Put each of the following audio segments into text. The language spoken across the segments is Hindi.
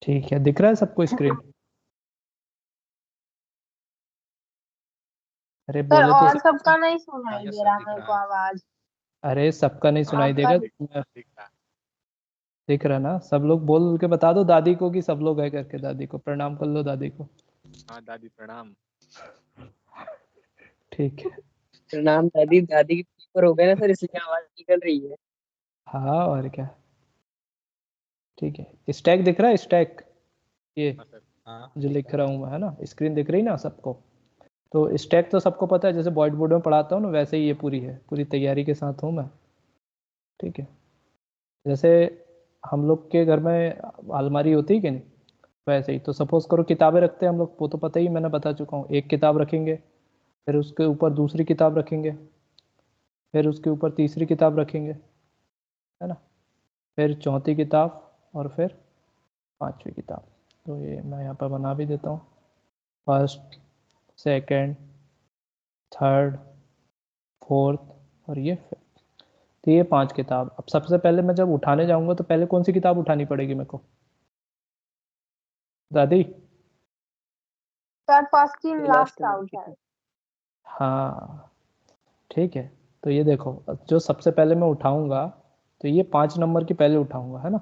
ठीक है, दिख रहा है सबको स्क्रीन? अरे सर बोलो तो और सही। सबका नहीं सुनाई यस दे सर, रहा दिख मेरे को रहा है। आवाज। अरे सबका नहीं सुनाई आपका देगा। दिख रहा है। दिख रहा ना? सब लोग बोल के बता दो दादी को कि सब लोग है करके, दादी को प्रणाम कर लो, दादी को। हाँ दादी प्रणाम। ठीक है। प्रणाम दादी। दादी के पेपर हो गए ना सर, इसलिए आवाज निकल रही है। हाँ और क्या। ठीक है, स्टैक दिख रहा है? स्टैक ये हाँ सर। हाँ जो दिख लिख रहा रहा हूँ मैं, है ना? स्क्रीन दिख रही ना सबको? तो स्टैक तो सबको पता है, जैसे व्हाइट बोर्ड में पढ़ाता हूँ ना वैसे ही ये पूरी है, पूरी तैयारी के साथ हूँ मैं। ठीक है। जैसे हम लोग के घर में अलमारी होती है कि नहीं, वैसे ही। तो सपोज करो किताबें रखते हैं हम लोग, वो तो पता ही, मैंने बता चुका हूँ। एक किताब रखेंगे, फिर उसके ऊपर दूसरी किताब रखेंगे, फिर उसके ऊपर तीसरी किताब रखेंगे, है ना? फिर चौथी किताब, और फिर पांचवी किताब। तो ये मैं यहाँ पर बना भी देता हूँ। फर्स्ट, सेकंड, थर्ड, फोर्थ और ये फिफ्थ। तो ये 5 किताब। अब सबसे पहले मैं जब उठाने जाऊंगा तो पहले कौन सी किताब उठानी पड़ेगी मेरे को, दादी? Sir first in last last number out है। की। हाँ ठीक है। तो ये देखो, जो सबसे पहले मैं उठाऊंगा तो ये 5 नंबर की पहले उठाऊंगा, है ना?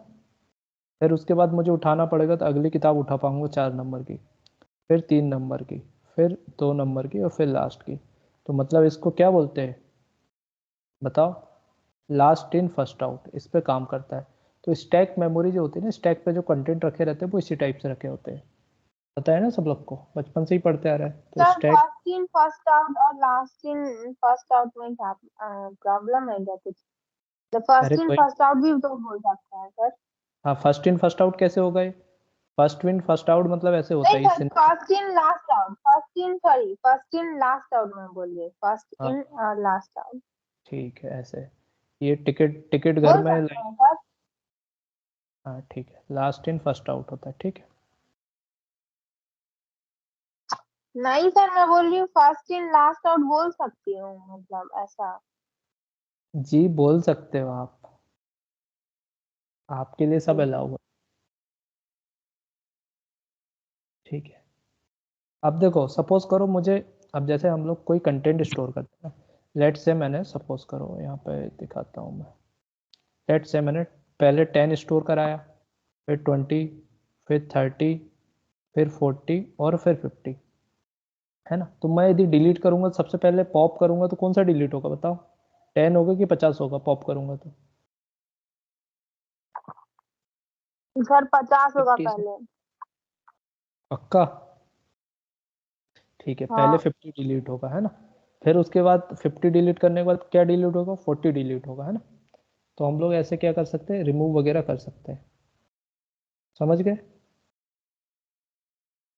फिर उसके बाद मुझे उठाना पड़ेगा तो अगली किताब उठा पाऊंगा 4 नंबर की, फिर 3 नंबर की, फिर 2 नंबर की और फिर लास्ट की। तो मतलब इसको क्या बोलते हैं बताओ? लास्ट इन फर्स्ट आउट, इस पे काम करता है। तो स्टैक मेमोरी जो होती है ना, स्टैक पे जो कंटेंट रखे रहते हैं वो इसी टाइप से रखे होते हैं। पता है ना सब लोग को, बचपन से ही पढ़ते आ रहा है। तो sir stack, first in first out और लास्ट इन फर्स्ट आउट में क्या प्रॉब्लम है क्या कुछ? द अरे फर्स्ट इन कोई, फर्स्ट आउट भी तो बोल सकते हैं सर। हाँ फर्स्ट इन फर्स्ट आउट कैसे हो गए? फर्स्ट इन फर्स्ट आउट मतलब ऐसे होता नहीं है सर, इससे। First in last out, first in sorry first in last out में बोलिए, फर्स्ट हाँ इन और लास्ट आउट ठीक है, ऐसे। ये टिकट टिकट घर बोल में सकते लाइन। हैं सर। हाँ ठीक है, लास्ट इन फर्स्ट आउट होता है, ठीक है। नहीं सर, मैं बोल रही हूँ फर्स्ट इन लास्ट आउट बोल सकती हूँ, मतलब ऐसा। जी बोल सकते हो आप, आपके लिए सब ठीक है। अलाउ है। ठीक है। अब देखो, सपोज करो मुझे, अब जैसे हम लोग कोई कंटेंट स्टोर करते हैं, लेट से मैंने, सपोज करो यहाँ पे दिखाता हूँ मैं, लेट से मैंने पहले 10 स्टोर कराया, फिर 20, फिर 30, फिर 40 और फिर 50, है ना? तो मैं यदि डिलीट करूंगा, सबसे पहले पॉप करूंगा तो कौन सा डिलीट होगा बताओ? 10 होगा कि 50 होगा पॉप करूंगा तो? सर 50 होगा 50 से। पहले। पक्का? ठीक है, पहले हाँ 50 डिलीट होगा, है ना? फिर उसके बाद 50 डिलीट करने के बाद क्या डिलीट होगा? 40 डिलीट होगा, है ना? तो हम लोग ऐसे क्या कर सकते हैं, रिमूव वगैरह कर सकते हैं। समझ गए?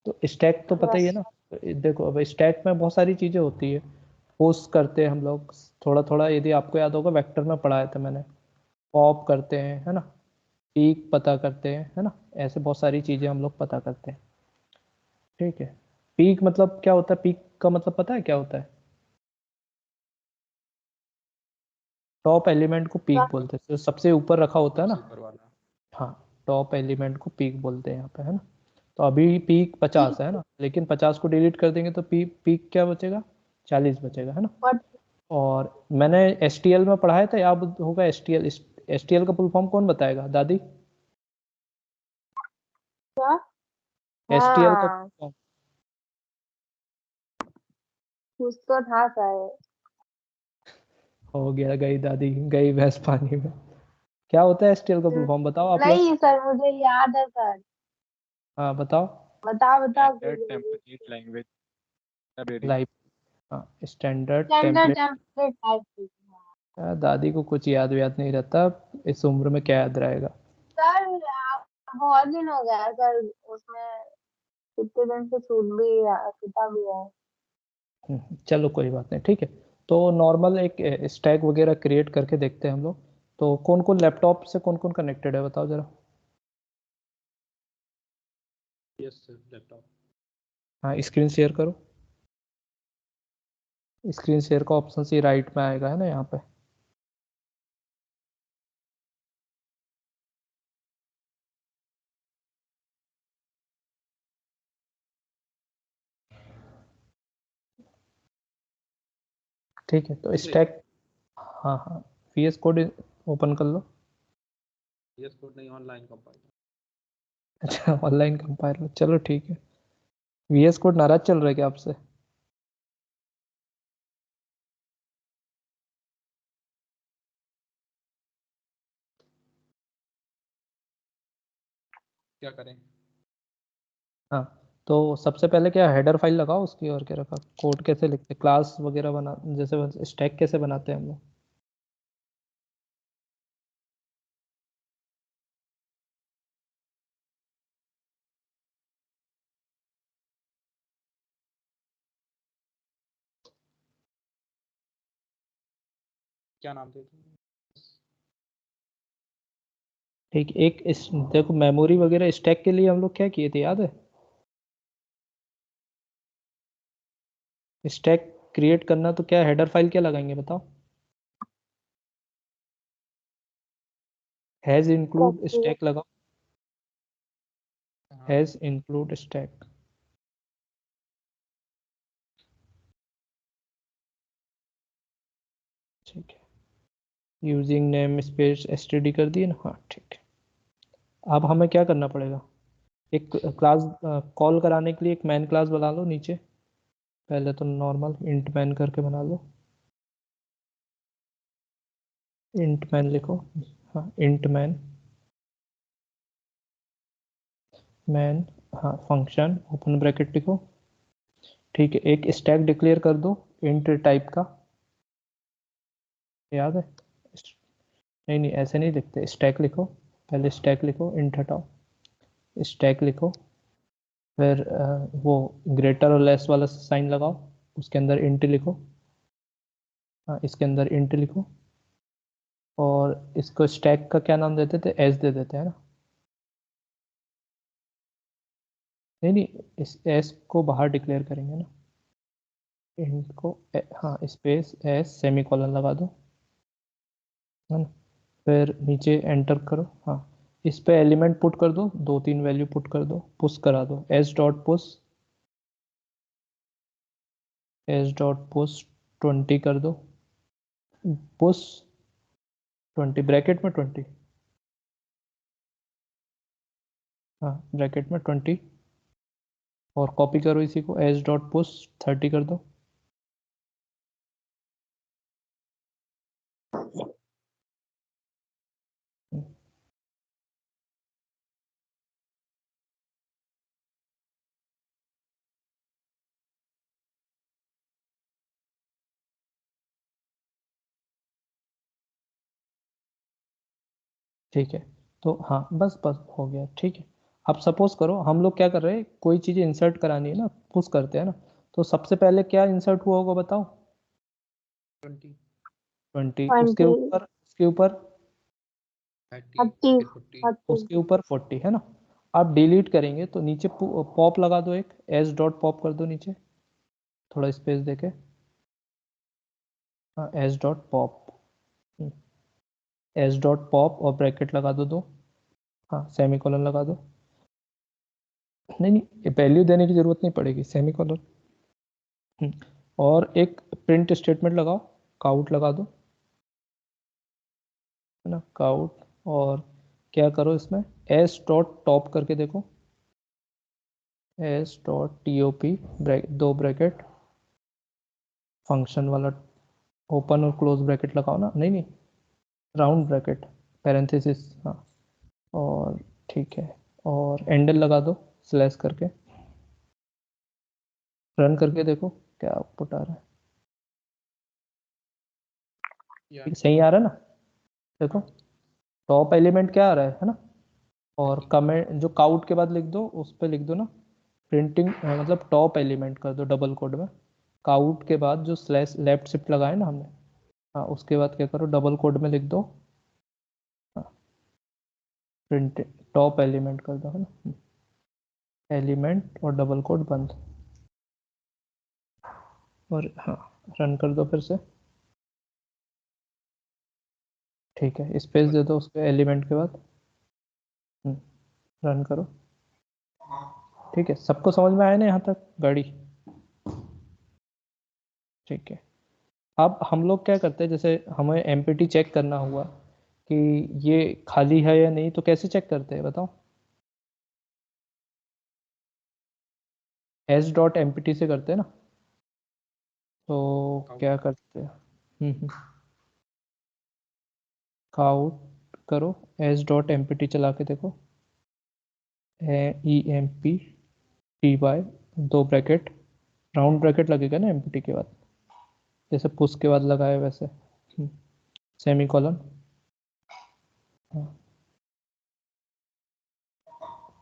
तो स्टैक तो पता ही यस। है ना? तो देखो, अब स्टैक में बहुत सारी चीज़ें होती है। पोस्ट करते हैं हम लोग थोड़ा थोड़ा, यदि आपको याद होगा वेक्टर में पढ़ाया था मैंने। पॉप करते हैं, है ना? पीक पता करते हैं, है ना? ऐसे बहुत सारी चीज़ें हम लोग पता करते हैं। ठीक है। पीक मतलब क्या होता है? पीक का मतलब पता है क्या होता है? टॉप एलिमेंट को पीक बोलते हैं, जो सबसे ऊपर रखा होता है सबसे ना। ऊपर वाला। हाँ, टॉप एलिमेंट को पीक बोलते हैं यहाँ पे, है ना? तो अभी पीक 50 है ना, लेकिन 50 को डिलीट कर देंगे तो पीक क्या बचेगा? 40 बचेगा, है ना? बट और मैंने एसटीएल में पढ़ाया था, याद होगा एसटीएल? एसटीएल का फुल फॉर्म कौन बताएगा, दादी? क्या? एसटीएल का हाँ full form? कुछ तो था सर। हो गया, गई दादी, गई भैंस पानी में। क्या होता है एसटीएल का फुल फॉर्म, बताओ आप लोग? नहीं सर, मुझे याद है सर। हाँ बताओ। बताओ बताओ standard template language library. Live, हाँ standard standard template. Template type. दादी को कुछ याद व्याद नहीं रहता, इस उम्र में क्या याद रहेगा? सर बहुत दिन हो गया है सर, उसमें कितने दिन से छूटा भी है। चलो कोई बात नहीं, ठीक है। तो नॉर्मल एक स्टैक वगैरह क्रिएट करके देखते हैं हम लोग। तो कौन कौन लैपटॉप से कौन कौन कनेक्टेड है बताओ जरा। Yes sir, laptop. हाँ स्क्रीन शेयर करो। स्क्रीन शेयर का ऑप्शन सी राइट में आएगा, है ना यहाँ पे? ठीक है, तो स्टैक, हाँ हाँ, VS कोड ओपन कर लो। VS कोड नहीं, ऑनलाइन कंपाइलर। अच्छा, ऑनलाइन कंपाइलर, चलो ठीक है। VS कोड नाराज चल रहा है क्या आपसे? क्या करें? हाँ, तो सबसे पहले क्या हेडर फाइल लगाओ उसकी, और क्या रखा, कोड कैसे लिखते, क्लास वगैरह बना, जैसे स्टैक कैसे बनाते हैं हम लोग। क्या नाम देते हैं? ठीक, एक इस देखो मेमोरी वगैरह स्टैक के लिए हम लोग क्या किए थे, याद है? स्टैक क्रिएट करना तो क्या हेडर फाइल क्या लगाएंगे बताओ। Has include copy. स्टैक लगाओ, हाँ, हैज इंक्लूड स्टैक। ठीक है, यूजिंग नेम स्पेस एसटीडी कर दिए ना, हाँ ठीक है। अब हमें क्या करना पड़ेगा, एक क्लास कॉल कराने के लिए एक मैन क्लास बना लो नीचे। पहले तो नॉर्मल इंट मैन करके बना लो, इंट मैन लिखो, हाँ इंट मैन, मैन, हाँ फंक्शन ओपन ब्रैकेट लिखो। ठीक है, एक स्टैक डिक्लेयर कर दो इंट टाइप का, याद है? नहीं नहीं, ऐसे नहीं लिखते, स्टैक लिखो, पहले स्टैक लिखो, इंट हटाओ, स्टैक लिखो, फिर वो ग्रेटर और लेस वाला साइन लगाओ, उसके अंदर इंट लिखो, हाँ इसके अंदर इंट लिखो, और इसको स्टैक का क्या नाम देते थे, एस दे देते हैं ना। नहीं नहीं, इस एस को बाहर डिक्लेयर करेंगे ना, इंट को हाँ स्पेस एस सेमी कॉलन लगा दो, है ना। फिर नीचे एंटर करो, हाँ इस पे एलिमेंट पुट कर दो, 2-3 वैल्यू पुट कर दो, पुश करा दो, S dot push, S dot push 20 कर दो, पुश 20 ब्रैकेट में 20, हाँ ब्रैकेट में 20, और कॉपी करो इसी को, एस डॉट पुश 30 कर दो। ठीक है, तो हाँ बस बस हो गया, ठीक है। अब सपोज करो हम लोग क्या कर रहे हैं, कोई चीज़ इंसर्ट करानी है ना, पुश करते हैं ना, तो सबसे पहले क्या इंसर्ट हुआ होगा बताओ। 20, 20, उसके 20, ऊपर, उसके ऊपर 30, 30, फिर 40। 30। उसके ऊपर 40, है ना। आप डिलीट करेंगे तो नीचे पॉप लगा दो, एक एस डॉट पॉप कर दो नीचे, थोड़ा स्पेस देके, हाँ S dot pop, S dot pop और ब्रैकेट लगा दो 2, हाँ सेमी कॉलन लगा दो, नहीं नहीं वैल्यू देने की जरूरत नहीं पड़ेगी, सेमी कॉलन। और एक प्रिंट स्टेटमेंट लगाओ, काउट लगा दो, है ना काउट, और क्या करो इसमें, एस डॉट टॉप करके देखो, S dot T O P, 2 bracket, function वाला ओपन और क्लोज ब्रैकेट लगाओ ना, नहीं नहीं राउंड ब्रैकेट, पैरेंथेसिस, हाँ, और ठीक है, और एंडल लगा दो स्लैश करके, रन करके देखो क्या आउटपुट आ रहा है, यार, सही आ रहा है ना। देखो हाँ, टॉप एलिमेंट क्या आ रहा है ना, और ठीक। कमेंट जो काउट के बाद लिख दो उस पर लिख दो ना, प्रिंटिंग मतलब टॉप एलिमेंट कर दो डबल कोड में, काउट के बाद जो स्लैश लेफ्ट शिफ्ट लगाए ना हमने, हाँ उसके बाद क्या करो डबल कोड में लिख दो, प्रिंट टॉप एलिमेंट कर दो, है ना, एलिमेंट और डबल कोड बंद, और हाँ रन कर दो फिर से, ठीक है स्पेस दे दो उसके एलिमेंट के बाद, रन करो, ठीक है। सबको समझ में आया ना यहाँ तक गाड़ी, ठीक है। अब हम लोग क्या करते हैं, जैसे हमें एमपीटी चेक करना हुआ कि ये खाली है या नहीं, तो कैसे चेक करते हैं बताओ? एस डॉट एमपीटी से करते हैं ना। तो क्या करते हैं, काउट करो, एस डॉट एमपीटी चला के देखो, E M P T Y, 2 bracket, round bracket लगेगा ना एमपीटी के बाद, जैसे पुश के बाद लगाए वैसे, सेमी कॉलन।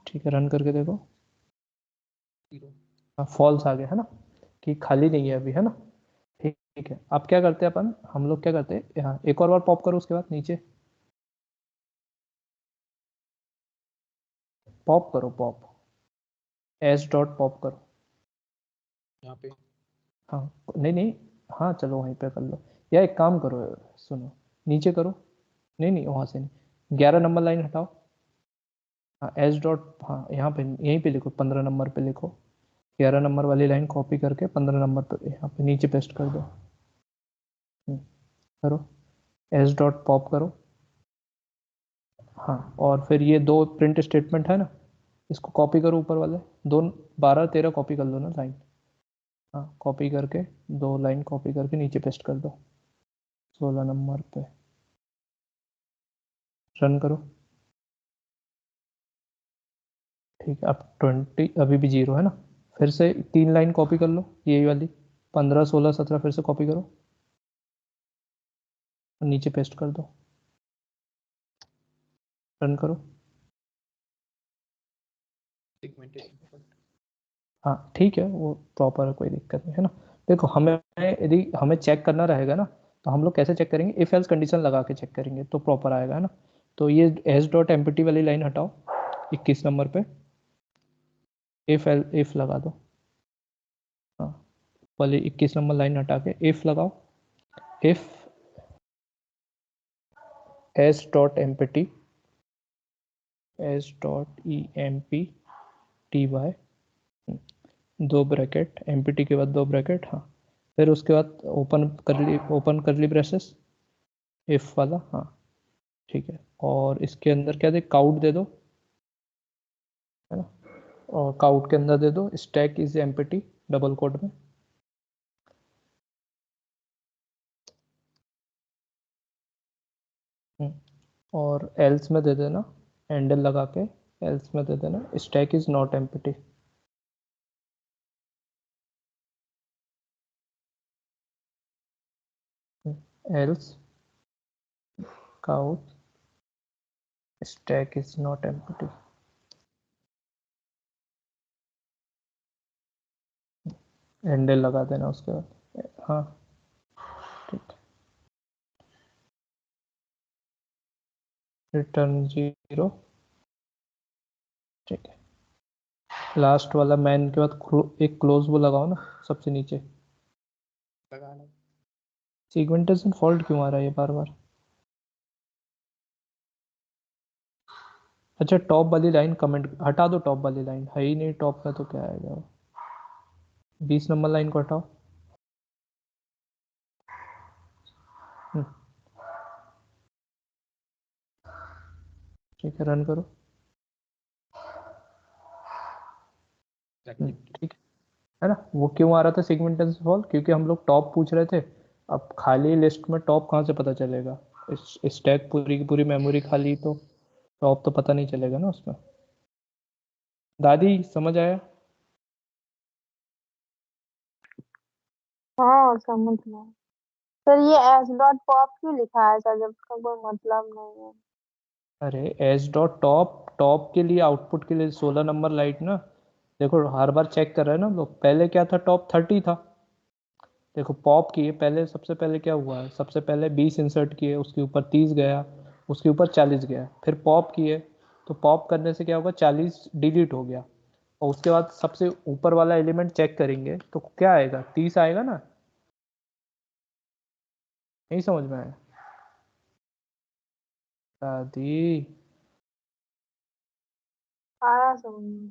ठीक है, रन करके देखो। हाँ, फॉल्स आ गया है ना, कि खाली नहीं है अभी, है ना। ठीक ठीक है, अब क्या करते हैं अपन, हम लोग क्या करते हैं, यहाँ एक और बार पॉप करो, उसके बाद नीचे पॉप करो, पॉप, एस डॉट पॉप करो। यहाँ पे हाँ, नहीं नहीं, हाँ चलो वहीं पे कर लो, या एक काम करो, सुनो, नीचे करो, नहीं नहीं वहाँ से नहीं, 11 नंबर लाइन हटाओ। हाँ, एस डॉट, हाँ यहाँ पे, यहीं पे लिखो, 15 नंबर पे लिखो, 11 नंबर वाली लाइन कॉपी करके 15 नंबर पे यहाँ पे नीचे पेस्ट कर दो। करो, एस डॉट पॉप करो। हाँ, और फिर ये 2 प्रिंट स्टेटमेंट है ना, इसको कॉपी करो ऊपर वाले, 12 13 कॉपी कर लो ना लाइन। हाँ, कॉपी करके 2 लाइन कॉपी करके नीचे पेस्ट कर दो, 16 नंबर पे, रन करो। ठीक है, अब 20 अभी भी 0 है ना, फिर से 3 लाइन कॉपी कर लो, यही वाली, 15 16 17 फिर से कॉपी करो और नीचे पेस्ट कर दो, रन करो। सेगमेंटेशन। हाँ ठीक है, वो प्रॉपर है, कोई दिक्कत नहीं है ना। देखो, हमें यदि हमें चेक करना रहेगा ना, तो हम लोग कैसे चेक करेंगे, इफ एल्स कंडीशन लगा के चेक करेंगे तो प्रॉपर आएगा, है ना। तो ये एस डॉट एमपीटी वाली लाइन हटाओ 21 नंबर पे, इफ लगा दो। हाँ, वाली 21 नंबर लाइन हटा के इफ लगाओ, if S dot empty, S dot E M P T Y, 2 bracket, empty के बाद 2 ब्रैकेट, हाँ, फिर उसके बाद ओपन करली ब्रेसेस, इफ वाला, हाँ ठीक है, और इसके अंदर क्या दे, काउट दे दो, है ना, और काउट के अंदर दे दो stack is empty, double quote में, और एल्स में दे देना, हैंडल लगा के एल्स में दे देना stack is not empty. Else cout stack is not empty, handle लगा देना उसके बाद, हाँ ठीक, रिटर्न 0, ठीक है, लास्ट वाला मैन के बाद एक क्लोज वो लगाओ ना सबसे नीचे। लगा लो। सीगमेंटेशन फॉल्ट क्यों आ रहा है ये बार बार? अच्छा, टॉप वाली लाइन कमेंट हटा दो, टॉप वाली लाइन है ही नहीं टॉप में, तो क्या आएगा, 20 नंबर लाइन को हटाओ। हम्म, ठीक है, रन करो। ठीक है ना, वो क्यों आ रहा था सेगमेंटेशन फॉल्ट, क्योंकि हम लोग टॉप पूछ रहे थे, अब खाली लिस्ट में टॉप कहाँ से पता चलेगा, स्टैक पूरी की पूरी मेमोरी खाली, तो टॉप तो पता नहीं चलेगा ना उसमें। दादी समझ आया? हाँ समझ में। सर ये एस डॉट पॉप क्यों लिखा है सर, जब इसका कोई मतलब नहीं है। अरे एस डॉट टॉप, टॉप के लिए आउटपुट के लिए 16 नंबर लाइट ना, देखो हर बार चेक कर रहे हैं ना हम लोग, पहले क्या था, टॉप 30 था, देखो पॉप किए पहले, सबसे पहले क्या हुआ है, सबसे पहले 20 इंसर्ट किए, उसके ऊपर 30 गया, उसके ऊपर 40 गया, फिर पॉप किए, तो पॉप करने से क्या होगा, 40 डिलीट हो गया, और उसके बाद सबसे ऊपर वाला एलिमेंट चेक करेंगे तो क्या आएगा, 30 आएगा ना। नहीं समझ में आया दादी? आया समझ में।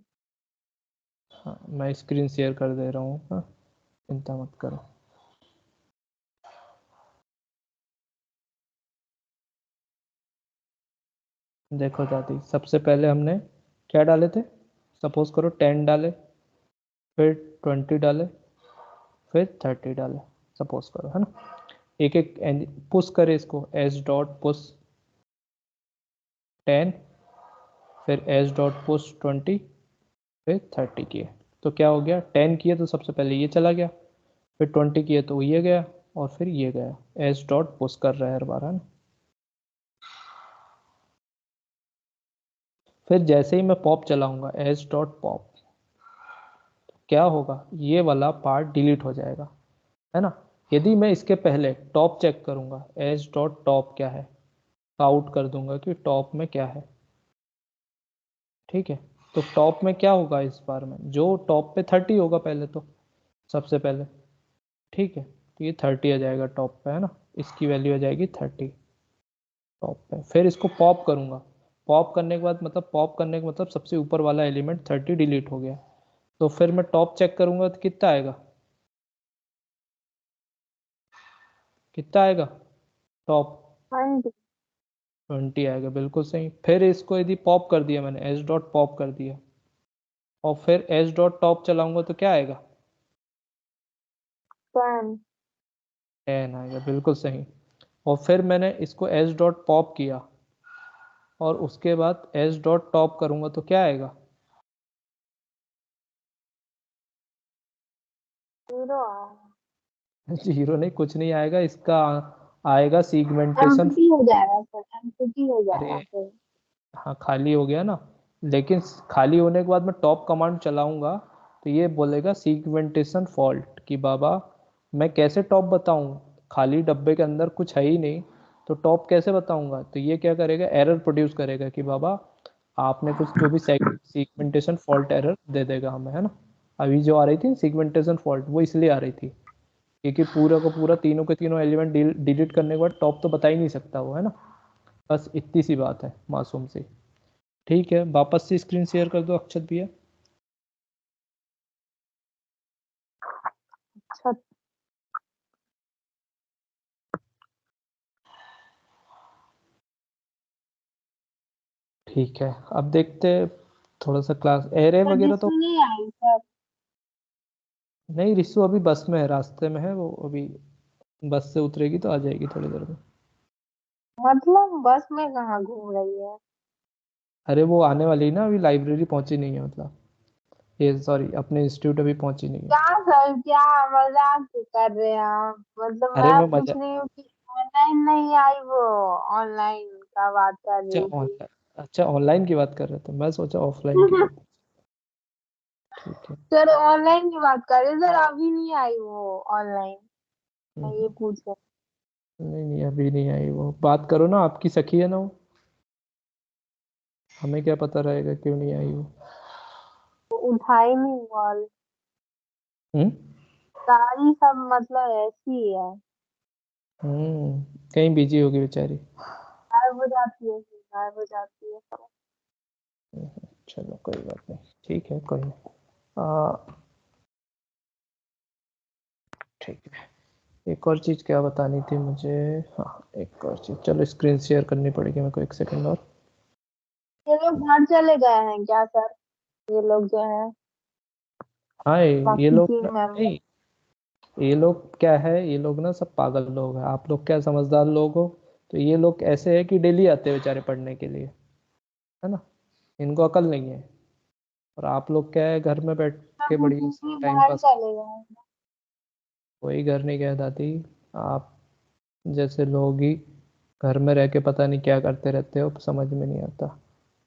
हाँ, मैं स्क्रीन शेयर कर दे रहा हूँ, हाँ, चिंता मत करो। देखो दादी, सबसे पहले हमने क्या डाले थे, सपोज करो 10 डाले, फिर 20 डाले, फिर 30 डाले, सपोज करो, है ना। एक एक पुश करे इसको, एस डॉट पुश 10, फिर एस डॉट पुश 20, फिर 30 किए तो क्या हो गया, 10 किए तो सबसे पहले ये चला गया, फिर 20 किए तो ये गया, और फिर ये गया। एस डॉट पुश कर रहा है हर बार, है ना। फिर जैसे ही मैं पॉप चलाऊंगा, एस डॉट पॉप, क्या होगा, ये वाला पार्ट डिलीट हो जाएगा, है ना। यदि मैं इसके पहले टॉप चेक करूंगा, एस डॉट टॉप क्या है, आउट कर दूंगा कि टॉप में क्या है, ठीक है। तो टॉप में क्या होगा इस बार में, जो टॉप पे 30 होगा पहले तो, सबसे पहले, ठीक है। तो ये 30 आ जाएगा टॉप पे, है ना, इसकी वैल्यू आ जाएगी 30 टॉप पे। फिर इसको पॉप करूंगा, पॉप करने के बाद मतलब, पॉप करने का मतलब सबसे ऊपर वाला एलिमेंट 30 डिलीट हो गया। तो फिर मैं टॉप चेक करूंगा तो कितना आएगा, कितना आएगा टॉप, 20। 20 आएगा, बिल्कुल सही। फिर इसको यदि पॉप कर दिया मैंने, एस डॉट पॉप कर दिया, और फिर एस डॉट टॉप चलाऊंगा तो क्या आएगा, 10। 10 आएगा, बिल्कुल सही। और फिर मैंने इसको एस डॉट पॉप किया, और उसके बाद एस डॉट टॉप करूंगा तो क्या आएगा, 0 जीरो नहीं, कुछ नहीं आएगा, इसका आएगा सीगमेंटेशन। एम्प्टी हो जाएगा सर, एम्प्टी हो अरे जाएगा फिर। हाँ, खाली हो गया ना। लेकिन खाली होने के बाद मैं टॉप कमांड चलाऊंगा तो ये बोलेगा सीगमेंटेशन फॉल्ट, कि बाबा मैं कैसे टॉप बताऊं, खाली डब्बे के अंदर कुछ है ही नहीं, तो टॉप कैसे बताऊंगा। तो ये क्या करेगा, एरर प्रोड्यूस करेगा कि बाबा आपने कुछ, जो भी सीगमेंटेशन फॉल्ट एरर दे देगा हमें, है ना। अभी जो आ रही थी सीगमेंटेशन फॉल्ट, वो इसलिए आ रही थी क्योंकि पूरा का पूरा तीनों के तीनों एलिमेंट डिलीट करने के बाद टॉप तो बता ही नहीं सकता वो, है ना। बस इतनी सी बात है, मासूम सी। ठीक है, वापस से स्क्रीन शेयर कर दो अक्षत भैया। अच्छा, ठीक है, अब देखते हैं थोड़ा सा क्लास एरे पर वगैरह तो। जिसमें नहीं आई सर। नहीं, रिसु अभी बस में है, रास्ते में है वो अभी, बस से उतरेगी तो आ जाएगी थोड़ी देर में। मतलब बस में कहाँ घूम रही है। अरे वो आने वाली है ना, अभी लाइब्रेरी पहुंची नहीं है, मतलब ये सॉरी, अपने इंस्टीट्यूट अभी पहुंची नहीं है। क्या सर, क्या मजाक कर रहे हैं आप, मतलब अरे मैं मैं पूछ मजा, रही हूँ कि ऑनलाइन नहीं आई वो, ऑनलाइन का बात कर अच्छा रही थी। ऑनलाइन, अच्छा ऑनलाइन की बात कर रहे थे, मैं सोचा ऑफलाइन की बात। ठीक है। सर ऑनलाइन की बात कर रहे हैं, सर अभी नहीं आई वो ऑनलाइन, मैं ये हम्म, पूछ रही नहीं नहीं, अभी नहीं आई वो, बात करो ना, आपकी सखी है ना वो, हमें क्या पता रहेगा क्यों नहीं आई वो। हूँ, उठाई नहीं कॉल। हम्म सारी सब मतलब ऐसी है, कहीं बिजी होगी बेचारी। गायब हो जाती है, गायब हो जाती है सब। चलो कोई बात नहीं, ठीक है, कोई नहीं। ठीक है, एक और चीज़ क्या बतानी थी मुझे, हाँ एक और चीज़, चलो स्क्रीन शेयर करनी पड़ेगी मेरे को, एक सेकंड और। ये लोग घर चले गए हैं क्या सर, ये लोग जो है हाँ ये बाकी लोग टीम मेंबर। नहीं, ये लोग क्या है, ये लोग ना सब पागल लोग हैं, आप लोग क्या समझदार लोग हो। तो ये लोग ऐसे है कि डेली आते हैं बेचारे पढ़ने के लिए, है ना, इनको अकल नहीं है। और आप लोग क्या है, घर में बैठ के बढ़िया से टाइम बाहर पास, चले गए हैं। कोई घर नहीं गया दादी, आप जैसे लोग ही घर में रह के पता नहीं क्या करते रहते हो, समझ में नहीं आता।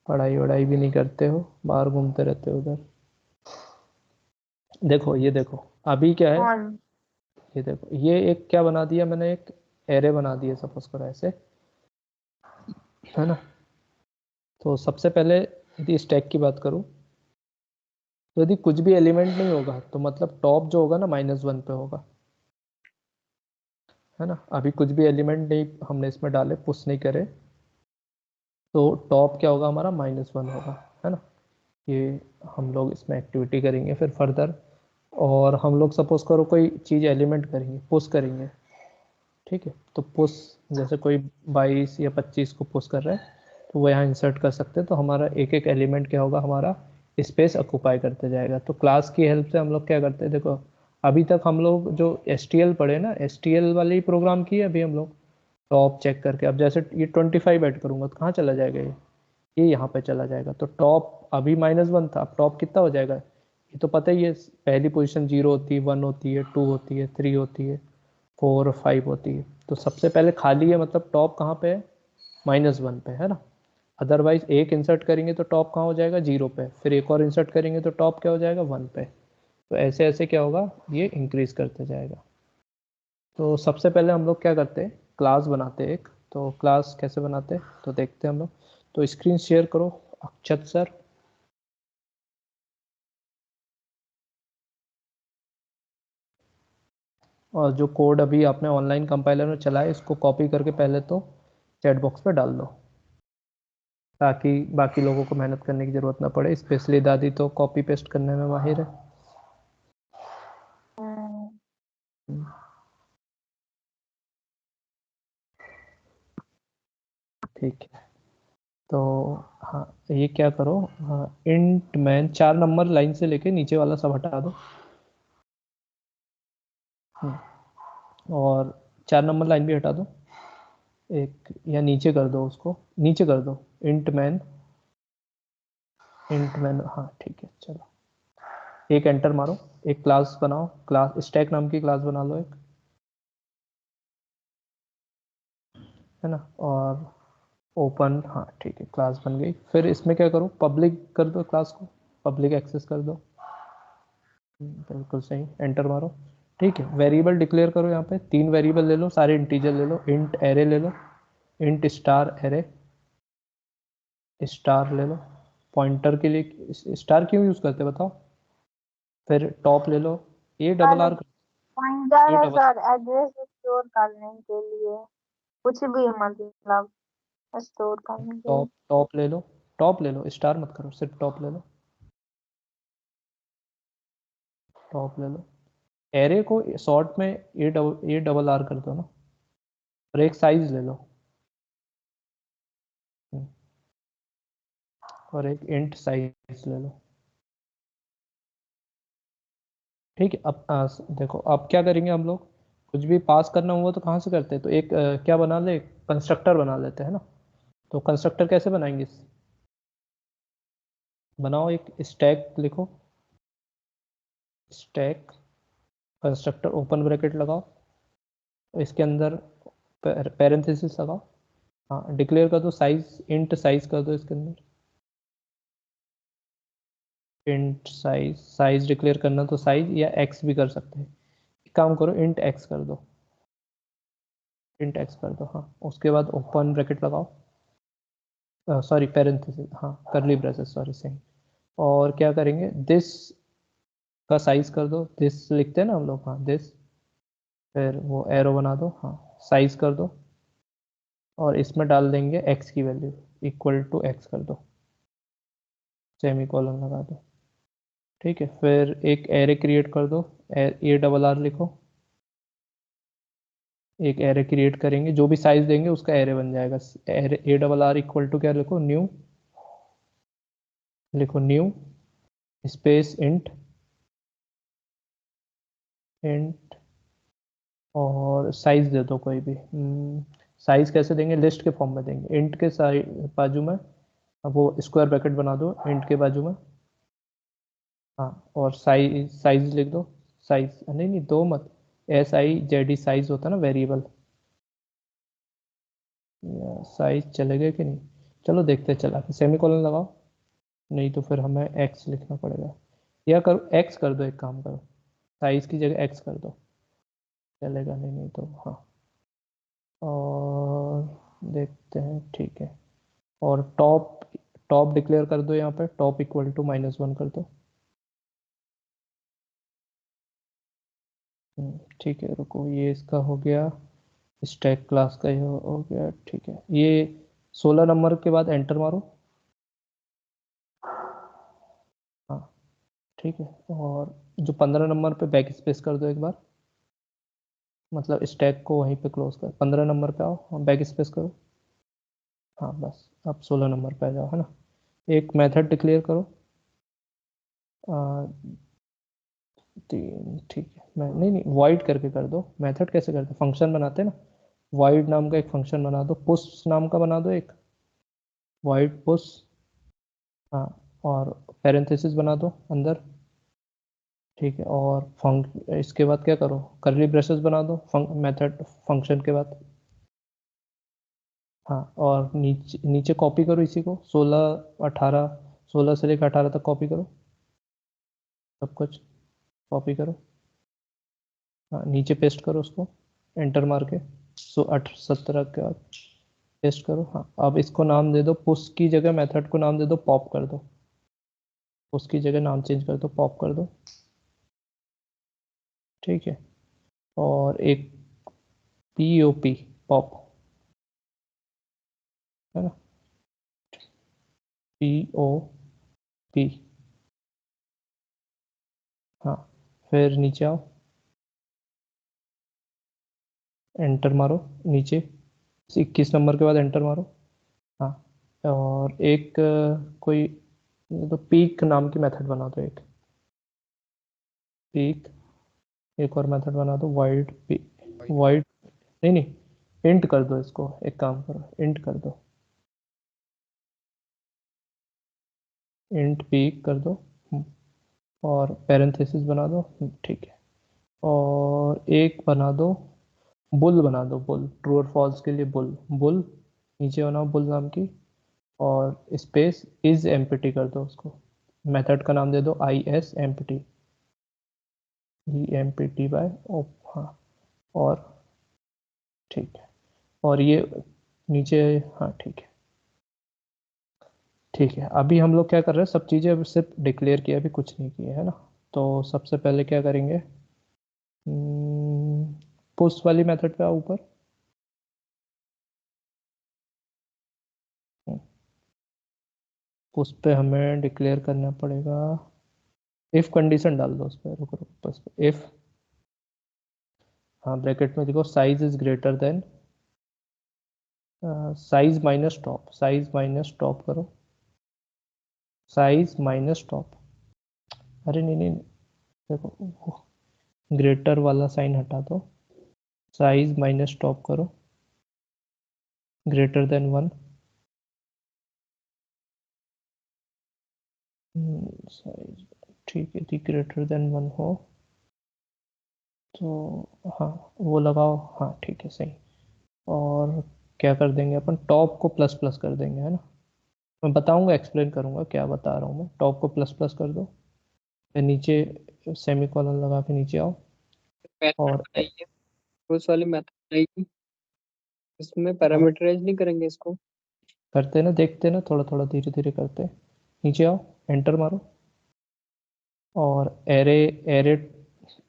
पढ़ाई वढ़ाई भी नहीं करते हो, बाहर घूमते रहते हो उधर। देखो ये देखो, अभी क्या है, कौन। ये देखो, ये एक क्या बना दिया मैंने, एक एरे बना दिया, सपोज करो ऐसे, है ना। तो सबसे पहले यदि स्टैक की बात करूं, तो यदि कुछ भी एलिमेंट नहीं होगा तो मतलब टॉप जो होगा ना -1 पे होगा, है ना। अभी कुछ भी एलिमेंट नहीं हमने इसमें डाले, पुश नहीं करे, तो टॉप क्या होगा हमारा, -1 होगा, है ना। ये हम लोग इसमें एक्टिविटी करेंगे फिर फर्दर। और हम लोग सपोज करो कोई चीज़ एलिमेंट करेंगे, पुश करेंगे, ठीक है। तो पुश, जैसे कोई 22 या 25 को पुश कर रहा है, तो वो यहाँ इंसर्ट कर सकते हैं। तो हमारा एक एक एलिमेंट क्या होगा, हमारा स्पेस ऑक्यूपाई करते जाएगा। तो क्लास की हेल्प से हम लोग क्या करते हैं, देखो अभी तक हम लोग जो STL पढ़े ना, STL वाले ही प्रोग्राम किए अभी हम लोग, टॉप चेक करके। अब जैसे ये 25 ऐड करूंगा तो कहाँ चला जाएगा, ये यहाँ पे चला जाएगा। तो टॉप अभी -1 था, अब टॉप कितना हो जाएगा, ये तो पता ही है। पहली पोजीशन 0 होती है, 1 होती है, 2 होती है, 3 होती है, 4 और 5 होती है। तो सबसे पहले खाली है, मतलब टॉप कहाँ पे है, -1 पे है ना। अदरवाइज एक इंसर्ट करेंगे तो टॉप कहाँ हो जाएगा, 0 पे, फिर एक और इंसर्ट करेंगे तो टॉप क्या हो जाएगा, 1 पे। तो ऐसे ऐसे क्या होगा, ये इंक्रीज करते जाएगा। तो सबसे पहले हम लोग क्या करते हैं, क्लास बनाते हैं एक। तो क्लास कैसे बनाते हैं तो देखते हैं हम लोग। तो स्क्रीन शेयर करो अक्षत सर। और जो कोड अभी आपने ऑनलाइन कंपाइलर में चलाया, इसको कॉपी करके पहले तो चैट बॉक्स पे डाल दो, ताकि बाकी लोगों को मेहनत करने की ज़रूरत ना पड़े। स्पेशली दादी तो कॉपी पेस्ट करने में माहिर है। ठीक है, तो हाँ ये क्या करो, हाँ इंट मैन 4 नंबर लाइन से लेके नीचे वाला सब हटा दो। और 4 नंबर लाइन भी हटा दो एक, या नीचे कर दो, उसको नीचे कर दो। इंट मैन, हाँ ठीक है चलो। एक एंटर मारो, एक क्लास बनाओ, क्लास स्टैक नाम की क्लास बना लो एक, है ना। और ओपन, हाँ ठीक है क्लास बन गई। फिर इसमें क्या करो, पब्लिक कर दो क्लास को, पब्लिक एक्सेस कर दो। बिल्कुल सही, एंटर मारो। ठीक है, वेरिएबल डिक्लेयर करो। यहाँ पे 3 वेरिएबल ले लो, सारे इंटीजर ले लो। इंट एरे ले लो, इंट स्टार एरे, स्टार ले लो। पॉइंटर के लिए स्टार क्यों यूज करते बताओ। फिर टॉप ले लो, ए डबल आर, पॉइंटर ए है डबल, सर, एड्रेस स्टोर करने के लिए, कुछ भी मतलब स्टोर करने के लिए। टॉप ले लो, टॉप ले लो, स्टार मत करो, सिर्फ टॉप ले लो, टॉप ले लो। एरे को शॉर्ट में ए डबल आर कर दो ना। और एक साइज ले लो, और एक इंट साइज ले लो। ठीक है, अब देखो अब क्या करेंगे हम लोग, कुछ भी पास करना हुआ तो कहाँ से करते हैं, तो एक क्या बना ले, कंस्ट्रक्टर बना लेते हैं ना। तो कंस्ट्रक्टर कैसे बनाएंगे, बनाओ एक स्टैक लिखो, स्टैक कंस्ट्रक्टर ओपन ब्रैकेट लगाओ, इसके अंदर पैरेंथेसिस लगाओ। हाँ डिक्लेयर कर दो साइज, इंट साइज कर दो इसके अंदर, इंट साइज। साइज डिक्लेयर करना तो साइज या एक्स भी कर सकते हैं। एक काम करो, इंट एक्स कर दो, इंट एक्स कर दो। हाँ उसके बाद ओपन ब्रैकेट लगाओ, सॉरी पैरेंथेसिस, हाँ करली ब्रेसेस, सॉरी सही। और क्या करेंगे, दिस का साइज कर दो, दिस लिखते हैं ना हम लोग, हाँ दिस। फिर वो एरो बना दो, हाँ साइज कर दो। और इसमें डाल देंगे एक्स की वैल्यू, इक्वल टू एक्स कर दो, सेमी कॉलन लगा दो। ठीक है, फिर एक एरे क्रिएट कर दो, ए डबल आर लिखो। एक एरे क्रिएट करेंगे, जो भी साइज देंगे उसका एरे बन जाएगा। Array A double R equal to क्या लिखो, न्यू, लिखो न्यू स्पेस इंट, इंट और साइज दे दो कोई भी। साइज कैसे देंगे, लिस्ट के फॉर्म में देंगे। इंट के बाजू में अब वो स्क्वायर ब्रैकेट बना दो इंट के बाजू में, हाँ। और साइज, साइज लिख दो, साइज नहीं नहीं दो मत, SIZ साइज होता है ना वेरिएबल। साइज चलेगा कि नहीं, चलो देखते चला के, सेमी कॉलन लगाओ, नहीं तो फिर हमें एक्स लिखना पड़ेगा। या करो एक्स कर दो, एक काम करो, साइज की जगह एक्स कर दो, चलेगा नहीं, नहीं तो हाँ। और देखते हैं, ठीक है। और टॉप, टॉप डिक्लेयर कर दो, यहाँ पे टॉप इक्वल टू -1 कर दो। ठीक है रुको, ये इसका हो गया, स्टैक क्लास का ये हो गया। ठीक है, ये 16 नंबर के बाद एंटर मारो, हाँ ठीक है। और जो 15 नंबर पे बैक स्पेस कर दो एक बार, मतलब स्टैक को वहीं पे क्लोज कर, 15 नंबर पे आओ, बैक स्पेस करो, हाँ बस। अब 16 नंबर पे आ जाओ, है ना। एक मेथड डिक्लेयर करो, 3, ठीक है। मैं नहीं नहीं वाइड करके कर दो। मेथड कैसे करते, फंक्शन बनाते हैं ना। वाइड नाम का एक फंक्शन बना दो, पुश नाम का बना दो एक, वाइड पुश। हाँ, और पैरेंथेसिस बना दो अंदर, ठीक है। और इसके बाद क्या करो, करली ब्रेसेस बना दो मेथड फंक्शन के बाद। हाँ, और नीचे नीचे कॉपी करो इसी को, 16 18, 16 से लेकर 18 तक कॉपी करो, सब कुछ कॉपी करो। हाँ, नीचे पेस्ट करो उसको, एंटर मार के। 17 के बाद पेस्ट करो। हाँ, अब इसको नाम दे दो, पुश की जगह मेथड को नाम दे दो पॉप कर दो, पुश की जगह नाम चेंज कर दो, पॉप कर दो, ठीक है। और एक पीओपी, पॉप, है ना, पीओपी। हाँ, फिर नीचे आओ, एंटर मारो नीचे, 21 नंबर के बाद एंटर मारो। हाँ, और एक कोई तो पीक नाम की मेथड बना दो एक, पीक। एक और मेथड बना दो वाइड, वाइड, नहीं नहीं इंट कर दो इसको, एक काम करो इंट कर दो, इंट पीक कर दो। और पैरेंथेसिस बना दो, ठीक है। और एक बना दो बुल, बना दो बुल, ट्रू और फॉल्स के लिए बुल, बुल नीचे बनाओ बुल नाम की। और स्पेस इज एम्प्टी कर दो उसको, मेथड का नाम दे दो I S empty, E M P T Y oh. हाँ, और ठीक है। और ये नीचे, हाँ ठीक है, ठीक है। अभी हम लोग क्या कर रहे हैं, सब चीज़ें अभी सिर्फ डिक्लेयर किया, अभी कुछ नहीं किया है ना। तो सबसे पहले क्या करेंगे, पुश वाली मेथड पे आओ ऊपर। उस पे हमें डिक्लेयर करना पड़ेगा, इफ कंडीशन डाल दो उस पर, रुको रुको बस, इफ, हाँ ब्रैकेट में देखो, size is greater than, size minus top, size minus top करो, साइज माइनस टॉप। अरे नहीं नहीं, देखो ग्रेटर वाला साइन हटा दो, साइज माइनस टॉप करो, ग्रेटर देन 1। साइज, ठीक है जी, ग्रेटर देन 1 हो तो हाँ वो लगाओ, हाँ ठीक है सही। और क्या कर देंगे अपन, टॉप को प्लस प्लस कर देंगे, है ना। मैं बताऊंगा, एक्सप्लेन करूंगा क्या बता रहा हूँ मैं। टॉप को प्लस प्लस कर दो, फिर नीचे सेमी कॉलन लगा के नीचे आओ। मेथड और बनाइए, पुश वाली मेथड बनाइए, इसमें हाँ, पैरामीटराइज नहीं करेंगे इसको। करते ना, देखते ना, थोड़ा थोड़ा धीरे धीरे करते। नीचे आओ, एंटर मारो, और array, array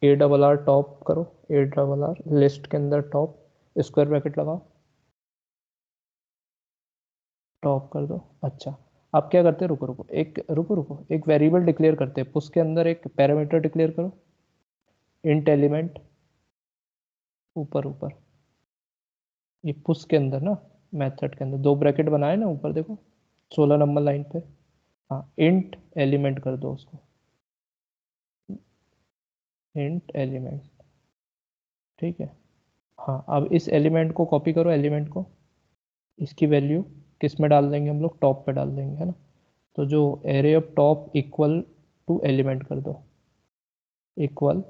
A double are top करो, ए डबल आर लिस्ट के अंदर टॉप, स्क्वायर ब्रैकेट लगाओ, टॉप कर दो। अच्छा, आप क्या करते हैं, रुको रुको एक, रुको रुको एक वेरिएबल डिक्लेयर करते हैं, उसके अंदर एक पैरामीटर डिक्लेयर करो, इंट एलिमेंट, ऊपर ऊपर, ये पुश के अंदर ना, मेथड के अंदर दो ब्रैकेट बनाए ना ऊपर देखो, 16 नंबर लाइन पे। हाँ, इंट एलिमेंट कर दो उसको, इंट एलिमेंट, ठीक है। हाँ, अब इस एलिमेंट को कॉपी करो, एलिमेंट को, इसकी वैल्यू किस में डाल देंगे हम लोग, टॉप पे डाल देंगे, है ना। तो जो array of top equal to element कर दो, इक्वल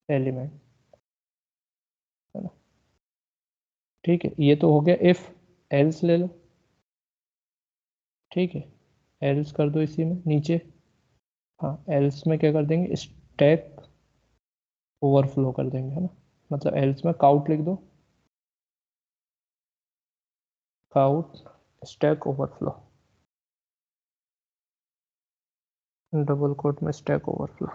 एलिमेंट, है ना, ठीक है। ये तो हो गया इफ, एल्स ले लो, ठीक है, एल्स कर दो इसी में नीचे। हाँ, एल्स में क्या कर देंगे, स्टैक ओवरफ्लो कर देंगे, है ना। मतलब एल्स में काउट लिख दो, cout stack overflow, double quote में स्टैक ओवरफ्लो।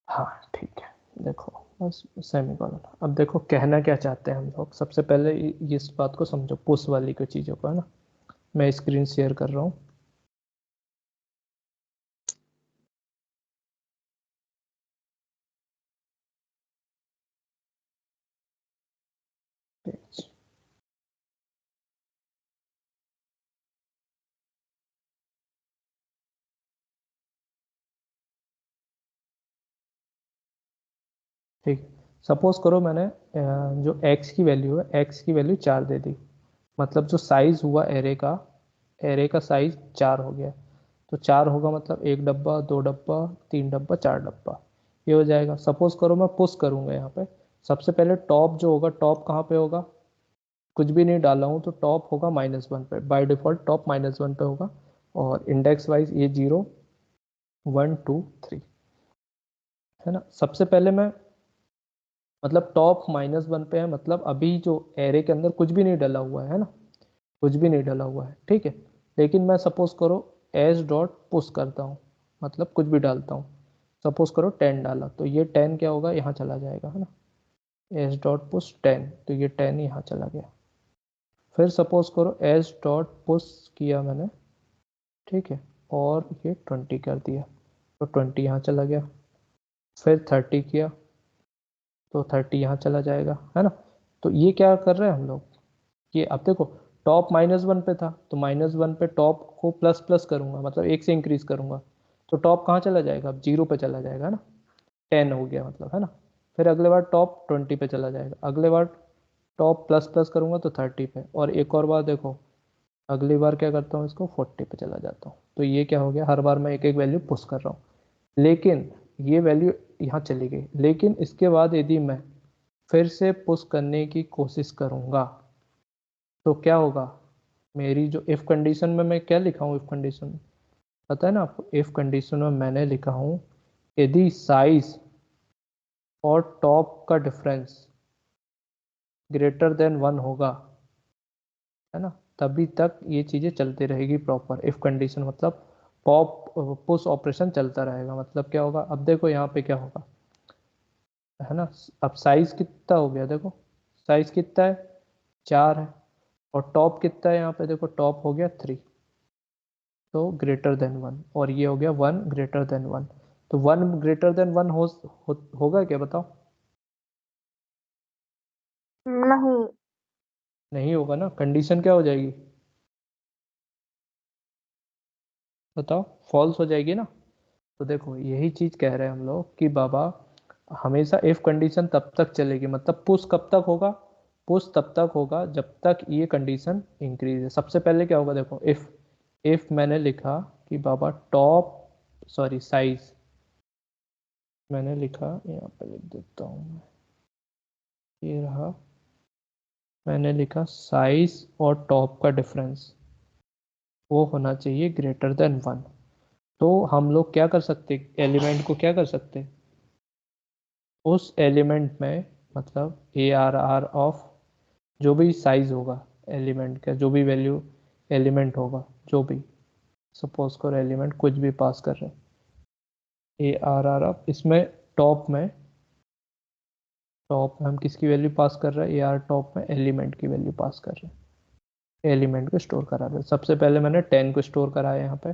हाँ ठीक है, देखो बस सेमीकोलन। अब देखो कहना क्या चाहते हैं हम लोग, सबसे पहले इस बात को समझो, पुश वाली को चीज़ों को, है ना। मैं स्क्रीन शेयर कर रहा हूँ, पेज, ठीक। सपोज करो मैंने जो x की वैल्यू है, x की वैल्यू 4 दे दी, मतलब जो साइज हुआ एरे का साइज 4 हो गया। तो 4 होगा मतलब 1 डब्बा, 2 डब्बा, 3 डब्बा, 4 डब्बा, ये हो जाएगा। सपोज करो मैं पुश करूंगा यहाँ पे, सबसे पहले टॉप जो होगा, टॉप कहाँ पे होगा, कुछ भी नहीं डाला हूँ तो टॉप होगा -1 पे, बाय डिफॉल्ट टॉप -1 पे होगा। और इंडेक्स वाइज ये 0 1 2 3 है ना। सबसे पहले मैं मतलब टॉप -1 पे है, मतलब अभी जो एरे के अंदर कुछ भी नहीं डला हुआ है ना, कुछ भी नहीं डला हुआ है, ठीक है। लेकिन मैं सपोज करो एस डॉट पुश करता हूँ, मतलब कुछ भी डालता हूँ, सपोज करो 10 डाला, तो ये 10 क्या होगा, यहाँ चला जाएगा, है ना। एस डॉट पुश 10, तो ये 10 यहाँ चला गया। फिर सपोज करो एस डॉट पुश किया मैंने, ठीक है, और ये 20 कर दिया, तो 20 यहाँ चला गया। फिर 30 किया तो 30 यहाँ चला जाएगा, है ना। तो ये क्या कर रहे हैं हम लोग, कि अब देखो टॉप -1 पे था, तो -1 पे टॉप को प्लस प्लस करूंगा, मतलब 1 से इंक्रीज करूंगा, तो टॉप कहाँ चला जाएगा, अब 0 पे चला जाएगा ना, 10 हो गया मतलब, है ना। फिर अगले बार टॉप 20 पे चला जाएगा, अगले बार टॉप प्लस प्लस करूंगा तो 30 पे, और एक और बार देखो अगली बार क्या करता हूँ, इसको 40 पे चला जाता हूँ। तो ये क्या हो गया, हर बार मैं एक एक वैल्यू पुश कर रहा हूँ, लेकिन ये वैल्यू यहाँ चली गई। लेकिन इसके बाद यदि मैं फिर से पुश करने की कोशिश करूंगा तो क्या होगा, मेरी जो इफ कंडीशन में मैं क्या लिखा हूँ, इफ कंडीशन पता है ना आपको, इफ कंडीशन में मैंने लिखा हूँ यदि साइज और टॉप का डिफरेंस ग्रेटर देन 1 होगा, है ना, तभी तक ये चीज़ें चलती रहेगी प्रॉपर। इफ कंडीशन मतलब पॉप पुश ऑपरेशन चलता रहेगा। मतलब क्या होगा, अब देखो यहाँ पे क्या होगा, है ना। अब साइज कितना हो गया, देखो साइज कितना है, 4 है, और टॉप कितना है यहाँ पे, देखो टॉप हो गया 3, तो ग्रेटर देन 1, और ये हो गया 1 ग्रेटर देन 1। तो 1 ग्रेटर देन 1 होगा क्या, बताओ। नहीं। नहीं होगा ना, कंडीशन क्या हो जाएगी, बताओ, फॉल्स हो जाएगी ना। तो देखो यही चीज कह रहे हैं हम लोग कि बाबा हमेशा इफ कंडीशन तब तक चलेगी, मतलब पुश कब तक होगा, पुश तब तक होगा जब तक ये कंडीशन इंक्रीज है। सबसे पहले क्या होगा, देखो इफ मैंने लिखा कि बाबा टॉप, सॉरी साइज मैंने लिखा, यहाँ पे लिख देता हूँ मैं, ये रहा, मैंने लिखा साइज और टॉप का डिफरेंस वो होना चाहिए ग्रेटर देन 1। तो हम लोग क्या कर सकते, एलिमेंट को क्या कर सकते, उस एलिमेंट में मतलब ए आर आर ऑफ जो भी साइज होगा एलिमेंट का, जो भी वैल्यू एलिमेंट होगा, जो भी सपोज करो एलिमेंट कुछ भी पास कर रहे हैं, ए आर आर ऑफ, इसमें टॉप में हम किसकी वैल्यू पास कर रहे हैं, ए आर टॉप में एलिमेंट की वैल्यू पास कर रहे हैं, एलिमेंट को स्टोर करा रहे हैं। सबसे पहले मैंने 10 को स्टोर कराया यहाँ पे,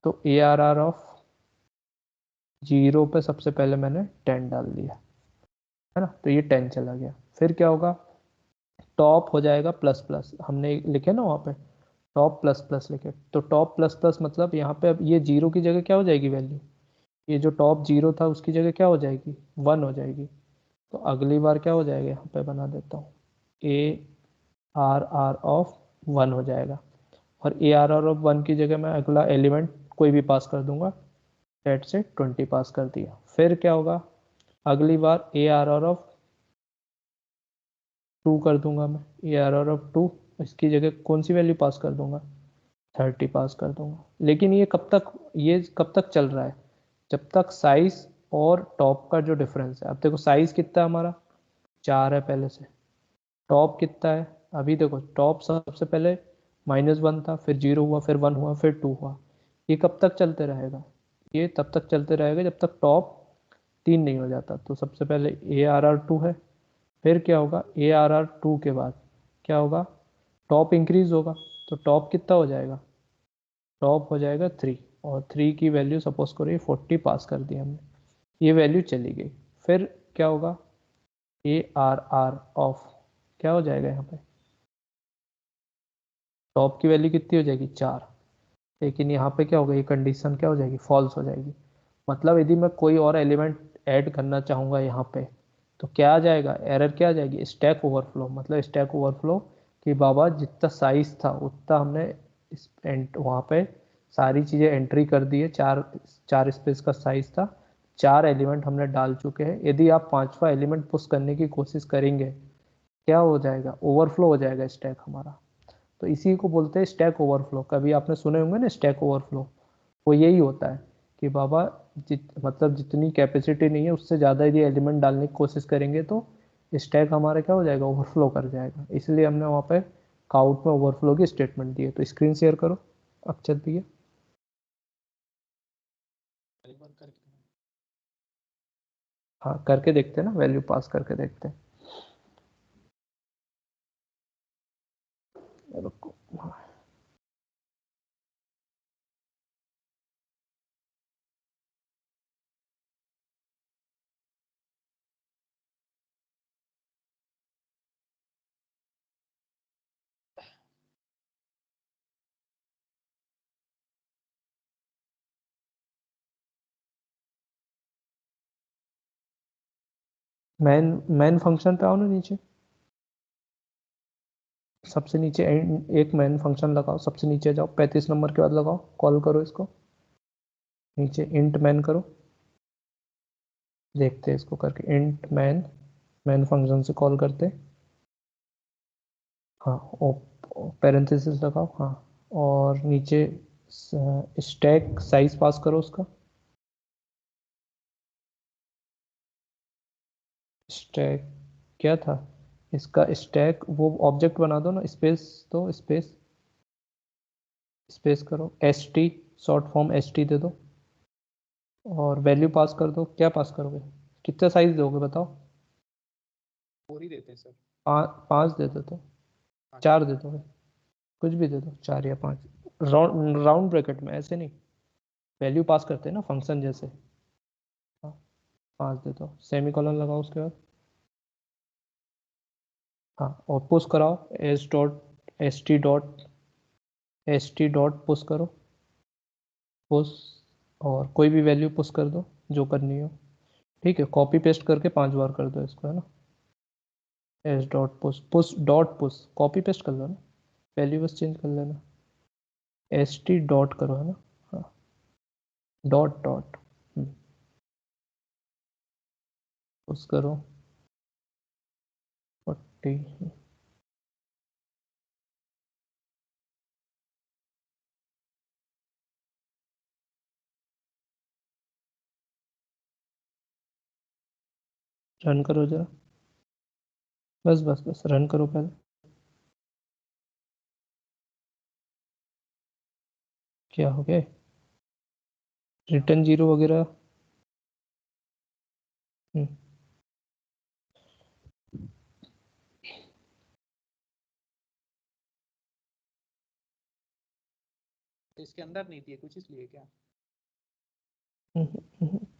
तो ए आर आर ऑफ 0 पे सबसे पहले मैंने 10 डाल दिया, है ना, तो ये 10 चला गया। फिर क्या होगा, टॉप हो जाएगा प्लस प्लस, हमने लिखे ना वहाँ पे टॉप प्लस प्लस लिखे, तो टॉप प्लस प्लस मतलब यहाँ पे अब ये 0 की जगह क्या हो जाएगी वैल्यू, ये जो टॉप 0 था उसकी जगह क्या हो जाएगी, 1 हो जाएगी। तो अगली बार क्या हो जाएगा, यहाँ पे बना देता हूँ, ए आर आर ऑफ 1 हो जाएगा, और ए आर आर ऑफ 1 की जगह मैं अगला एलिमेंट कोई भी पास कर दूंगा, सेट से 20 पास कर दिया। फिर क्या होगा, अगली बार ए आर आर ऑफ 2 कर दूंगा मैं, ए आर आर ऑफ 2, इसकी जगह कौन सी वैल्यू पास कर दूंगा, 30 पास कर दूंगा। लेकिन ये कब तक चल रहा है, जब तक साइज और टॉप का जो डिफरेंस है, अब देखो साइज कितना है हमारा, 4 है पहले से, टॉप कितना है, अभी देखो टॉप सबसे पहले -1 था, फिर 0 हुआ, फिर 1 हुआ, फिर 2 हुआ। ये कब तक चलते रहेगा, ये तब तक चलते रहेगा जब तक टॉप 3 नहीं हो जाता। तो सबसे पहले ए आर आर 2 है, फिर क्या होगा, ए आर आर 2 के बाद क्या होगा, टॉप इंक्रीज होगा, तो टॉप कितना हो जाएगा, टॉप हो जाएगा 3, और 3 की वैल्यू सपोज करो ये 40 पास कर दी हमने, ये वैल्यू चली गई। फिर क्या होगा, ए आर आर ऑफ क्या हो जाएगा, यहाँ पे टॉप की वैल्यू कितनी हो जाएगी, 4, लेकिन यहाँ पे क्या होगा, ये कंडीशन क्या हो जाएगी, फॉल्स हो जाएगी। मतलब यदि मैं कोई और एलिमेंट ऐड करना चाहूँगा यहाँ पे, तो क्या आ जाएगा, एरर क्या आ जाएगी, स्टैक ओवरफ्लो। मतलब स्टैक ओवरफ्लो कि बाबा जितना साइज था उतना हमने वहाँ पे सारी चीज़ें एंट्री कर दी है, चार स्पेस का साइज था, 4 एलिमेंट हमने डाल चुके हैं। यदि आप 5वां एलिमेंट पुश करने की कोशिश करेंगे, क्या हो जाएगा, ओवरफ्लो हो जाएगा स्टैक हमारा। तो इसी को बोलते हैं स्टैक ओवरफ्लो। कभी आपने सुने होंगे ना स्टैक ओवरफ्लो, वो यही होता है कि बाबा मतलब जितनी कैपेसिटी नहीं है उससे ज़्यादा यदि एलिमेंट डालने की कोशिश करेंगे तो स्टैक हमारा क्या हो जाएगा, ओवरफ्लो कर जाएगा। इसलिए हमने वहाँ पे काउट में ओवरफ्लो की स्टेटमेंट दी है। तो स्क्रीन शेयर करो अक्षत भैया। एक बार करके हाँ करके देखते हैं ना, वैल्यू पास करके देखते हैं। रुको, हाँ। मैन फंक्शन पे आओ ना नीचे, सबसे नीचे एक मैन फंक्शन लगाओ, सबसे नीचे जाओ, 35 नंबर के बाद लगाओ, कॉल करो इसको, नीचे इंट मैन करो। देखते हैं इसको करके, इंट मैन, मैन फंक्शन से कॉल करते। हाँ, पैरेंथेसिस लगाओ, हाँ, और नीचे स्टैक साइज पास करो उसका। स्टैक क्या था इसका, स्टैक वो ऑब्जेक्ट बना दो ना, स्पेस दो, स्पेस करो, S T, short form S T दे दो, और वैल्यू पास कर दो। क्या पास करोगे, कितना साइज दोगे बताओ। 4 ही देते हैं सर। 5 दे दो तो, 5 4 दे दोगे, कुछ भी दे दो, 4 या 5, राउंड राउंड ब्रैकेट में, ऐसे नहीं, वैल्यू पास करते हैं ना फंक्शन जैसे। हाँ, 5 दे दो, सेमी कॉलन लगाओ उसके बाद। हाँ, और पुश कराओ, एस टी डॉट पुश करो, पुश, और कोई भी वैल्यू पुश कर दो जो करनी हो। ठीक है, कॉपी पेस्ट करके 5 बार कर दो इसको, है ना, S dot push, push dot push, copy paste कर लो ना, वैल्यू बस चेंज कर लेना, एस टी डॉट करो, है ना, हाँ, डॉट डॉट, पुश करो 40। रन करो जरा, बस बस बस रन करो पहले। क्या हो गया, रिटर्न 0 वगैरह। हम्म, तो इसके अंदर नहीं थी कुछ इसलिए क्या?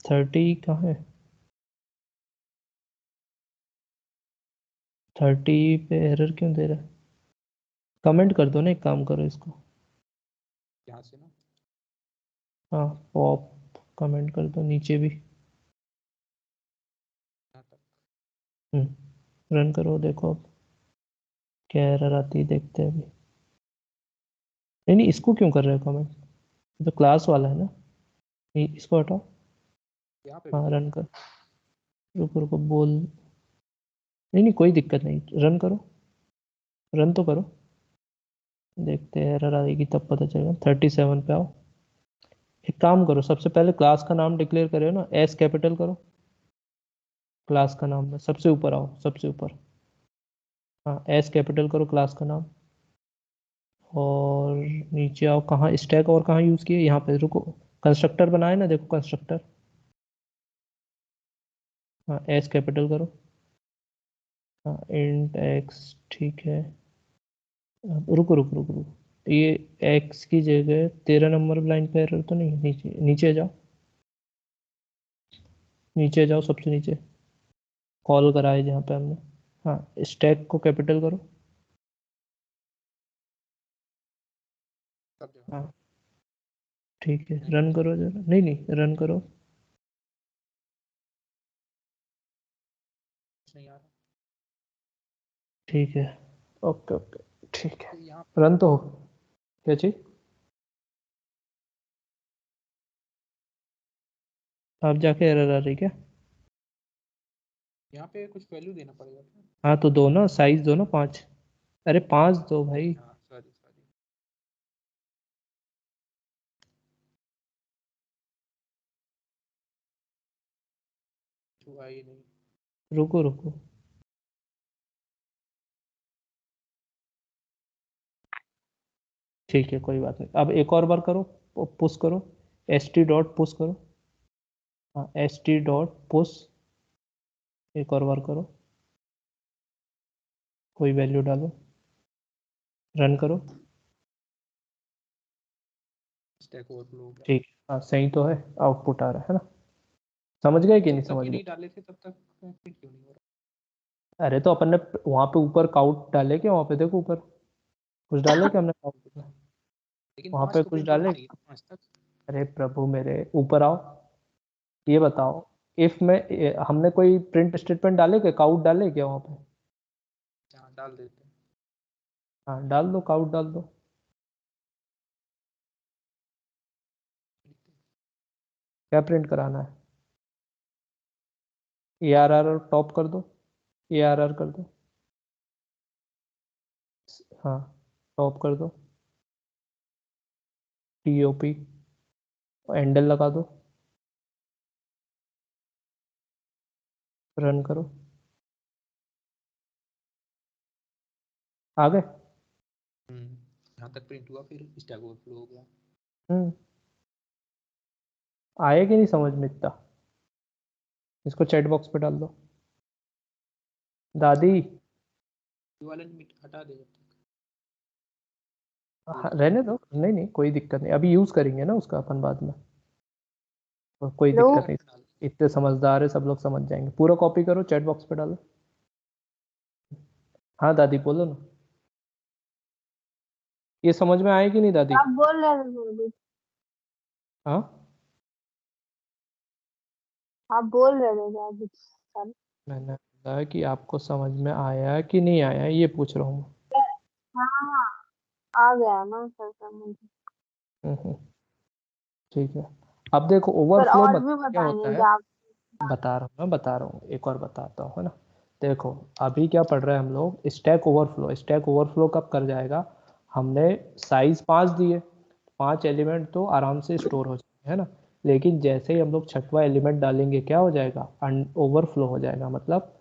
30 कहाँ है, 30 पे एरर क्यों दे रहा है, कमेंट कर दो ना, एक काम करो इसको, यहाँ से ना हाँ पॉप कमेंट कर दो नीचे भी। यहाँ तक। रन करो, देखो अब क्या एरर आती है, देखते हैं अभी। नहीं नहीं, इसको क्यों कर रहे हो कमेंट, तो क्लास वाला है ना, नहीं इसको हटाओ। यहाँ पे भी हाँ किया रन था। कर, रुको रुको बोल, नहीं नहीं कोई दिक्कत नहीं, रन करो, रन तो करो, देखते हैं एरर आएगी तब पता चलेगा। 37 पे आओ, एक काम करो, सबसे पहले क्लास का नाम डिक्लेयर करो ना, एस कैपिटल करो, क्लास का नाम में सबसे ऊपर आओ, सबसे ऊपर, हाँ एस कैपिटल करो क्लास का नाम, और नीचे आओ, कहाँ स्टैक और कहाँ यूज़ किए, यहाँ पे रुको, कंस्ट्रक्टर बनाए ना, देखो कंस्ट्रक्टर, हाँ एस कैपिटल करो, हाँ इंट एक्स, ठीक है, अब रुको रुको रुको रुको, ये एक्स की जगह 13 नंबर लाइन पे एरर तो नहीं है, नीचे नीचे जाओ, नीचे जाओ सबसे नीचे, कॉल करा है जहाँ पे हमने, हाँ स्टैक को कैपिटल करो, सब जगह। हाँ ठीक है, रन करो जरा, नहीं नहीं रन करो, ठीक है, ओके ओके, ठीक है। तो यहाँ रन तो हो क्या चीज? आप जाके एरर आ रही क्या? यहाँ पे कुछ वैल्यू देना पड़ेगा क्या? हाँ तो दो ना, साइज दो ना 5। अरे 5 दो भाई। हाँ सॉरी सॉरी। हुआ ही नहीं। रुको रुको, ठीक है कोई बात नहीं। अब एक और बार करो, पुश करो, st.push करो। हाँ st.push, एक और बार करो, कोई वैल्यू डालो, रन करो। स्टैक ओवरफ्लो हो गया। ठीक है, हाँ सही तो है, आउटपुट आ रहा है ना? समझ गए कि नहीं जब तक समझ ये गए? नहीं डाले थे तब तक फिर क्यों नहीं हो रहा? अरे तो अपन ने वहां पे ऊपर काउट डाले क्या? वहां पे देखो ऊपर कुछ डाले क्या हमने काउट में? लेकिन वहां 5 पे तो कुछ प्रिंट होना डाले? चाहिए, 5 तक। अरे प्रभु मेरे, ऊपर आओ, ये बताओ, इफ में हमने कोई प्रिंट स्टेटमेंट डाले क्या? काउट डाले क्या वहां पे? हाँ डाल देते हैं। हाँ डाल दो, काउट डाल दो। क्या प्रिंट कराना है? ARR टॉप कर दो, ARR कर दो। हाँ टॉप कर दो, TOP, हैंडल लगा दो, रन करो। आ गए? यहाँ तक प्रिंट हुआ, फिर स्टैक ओवरफ्लो हो गया। हम्म, आए कि नहीं समझ में इतना? इसको चैट बॉक्स पे डाल दो। दादी, ये वाला लिमिट हटा दे जब तक। हाँ, रहने दो, नहीं नहीं कोई दिक्कत नहीं, अभी यूज करेंगे ना उसका अपन बाद में, और कोई लो दिक्कत नहीं। इतने समझदार है सब लोग, समझ जाएंगे। पूरा कॉपी करो, चैट बॉक्स पे डालो। हाँ दादी बोलो ना, ये समझ में आए कि नहीं दादी? आप बोल रहे थे फिर भी, हाँ आप बोल रहे थे क्या कुछ सर? मैंने बताया कि आपको समझ में आया कि नहीं आया, ये पूछ रहा हूँ। हाँ हाँ, आ गया ना सर समझ। हम्म, ठीक है। अब देखो पर ओवरफ्लो और भी मतलब क्या होता बताएंगे है? क्या आप? बता रहा हूँ, एक और बताता हूँ, है ना? देखो, अभी क्या पढ़ रहे हैं हम लोग? Stack overflow. स्टैक ओवरफ्लो कब कर जाएगा? हमने साइज 5 दिए, 5 एलिमेंट तो आराम से स्टोर हो जाएंगे, है ना? लेकिन जैसे ही हम लोग छठवां एलिमेंट डालेंगे, क्या हो जाएगा? ओवरफ्लो हो जाएगा। मतलब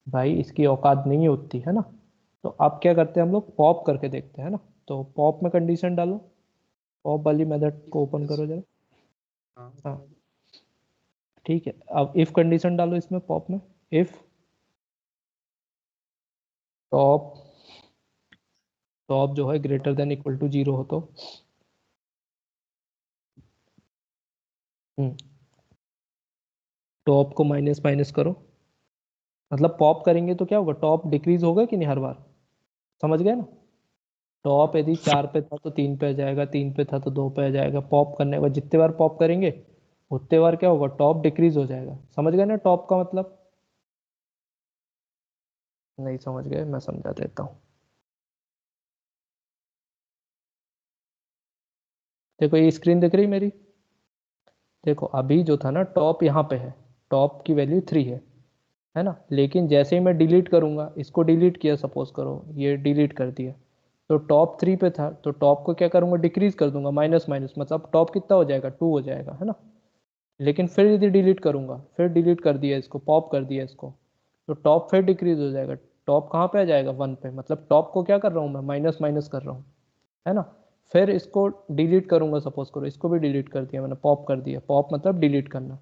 भाई इसकी औकात नहीं होती, है ना? तो अब क्या करते हैं हम लोग? पॉप करके देखते हैं ना। तो पॉप में कंडीशन डालो, पॉप वाली मेथड को ओपन करो जरा। हाँ हाँ open हो गया। ठीक है, अब इफ कंडीशन डालो इसमें, पॉप में, इफ टॉप, टॉप जो है ग्रेटर देन इक्वल टू 0 हो तो टॉप को माइनस माइनस करो। मतलब पॉप करेंगे तो क्या होगा? टॉप डिक्रीज होगा कि नहीं हर बार? समझ गए ना? टॉप यदि 4 पे था तो 3 पे आ जाएगा, 3 पे था तो 2 पे आ जाएगा। पॉप करने के बाद जितने बार पॉप करेंगे उतने बार क्या होगा? टॉप डिक्रीज हो जाएगा। समझ गए ना टॉप का मतलब? नहीं समझ गए? मैं समझा देता हूँ। देखो ये स्क्रीन दिख रही मेरी? देखो अभी जो था ना, टॉप यहाँ पे है, टॉप की वैल्यू 3 है ना? लेकिन जैसे ही मैं डिलीट करूंगा, इसको डिलीट किया सपोज करो, ये डिलीट कर दिया, तो टॉप 3 पे था, तो टॉप को क्या करूंगा? डिक्रीज कर दूंगा, माइनस माइनस, मतलब टॉप कितना हो जाएगा? 2 हो जाएगा, है ना? लेकिन फिर यदि डिलीट करूंगा, फिर डिलीट कर दिया इसको, पॉप कर दिया इसको, तो टॉप फिर डिक्रीज हो जाएगा। टॉप कहाँ पे आ जाएगा? 1 पे। मतलब टॉप को क्या कर रहा हूँ मैं? माइनस माइनस कर रहा हूँ, है ना? फिर इसको डिलीट करूंगा सपोज करो, इसको भी डिलीट कर दिया मैंने, पॉप कर दिया। पॉप मतलब डिलीट करना।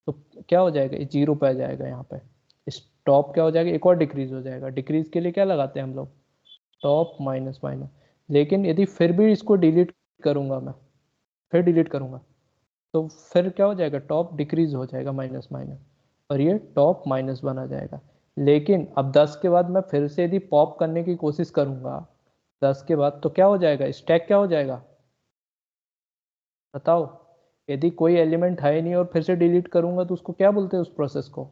तो क्या हो जाएगा? ये 0 पे आ जाएगा यहाँ पे। इस टॉप क्या हो जाएगा? एक और डिक्रीज हो जाएगा। डिक्रीज के लिए क्या लगाते हैं हम लोग? Top minus minus. लेकिन यदि फिर भी इसको डिलीट करूंगा मैं, फिर डिलीट करूंगा, तो फिर क्या हो जाएगा? टॉप डिक्रीज हो जाएगा, माइनस माइनस, और ये टॉप -1 आ जाएगा। लेकिन अब 10 के बाद मैं फिर से यदि पॉप करने की कोशिश करूंगा 10 के बाद, तो क्या हो जाएगा? स्टैक क्या हो जाएगा? बताओ। यदि कोई एलिमेंट है नहीं और फिर से डिलीट करूंगा तो उसको क्या बोलते हैं? उस प्रोसेस को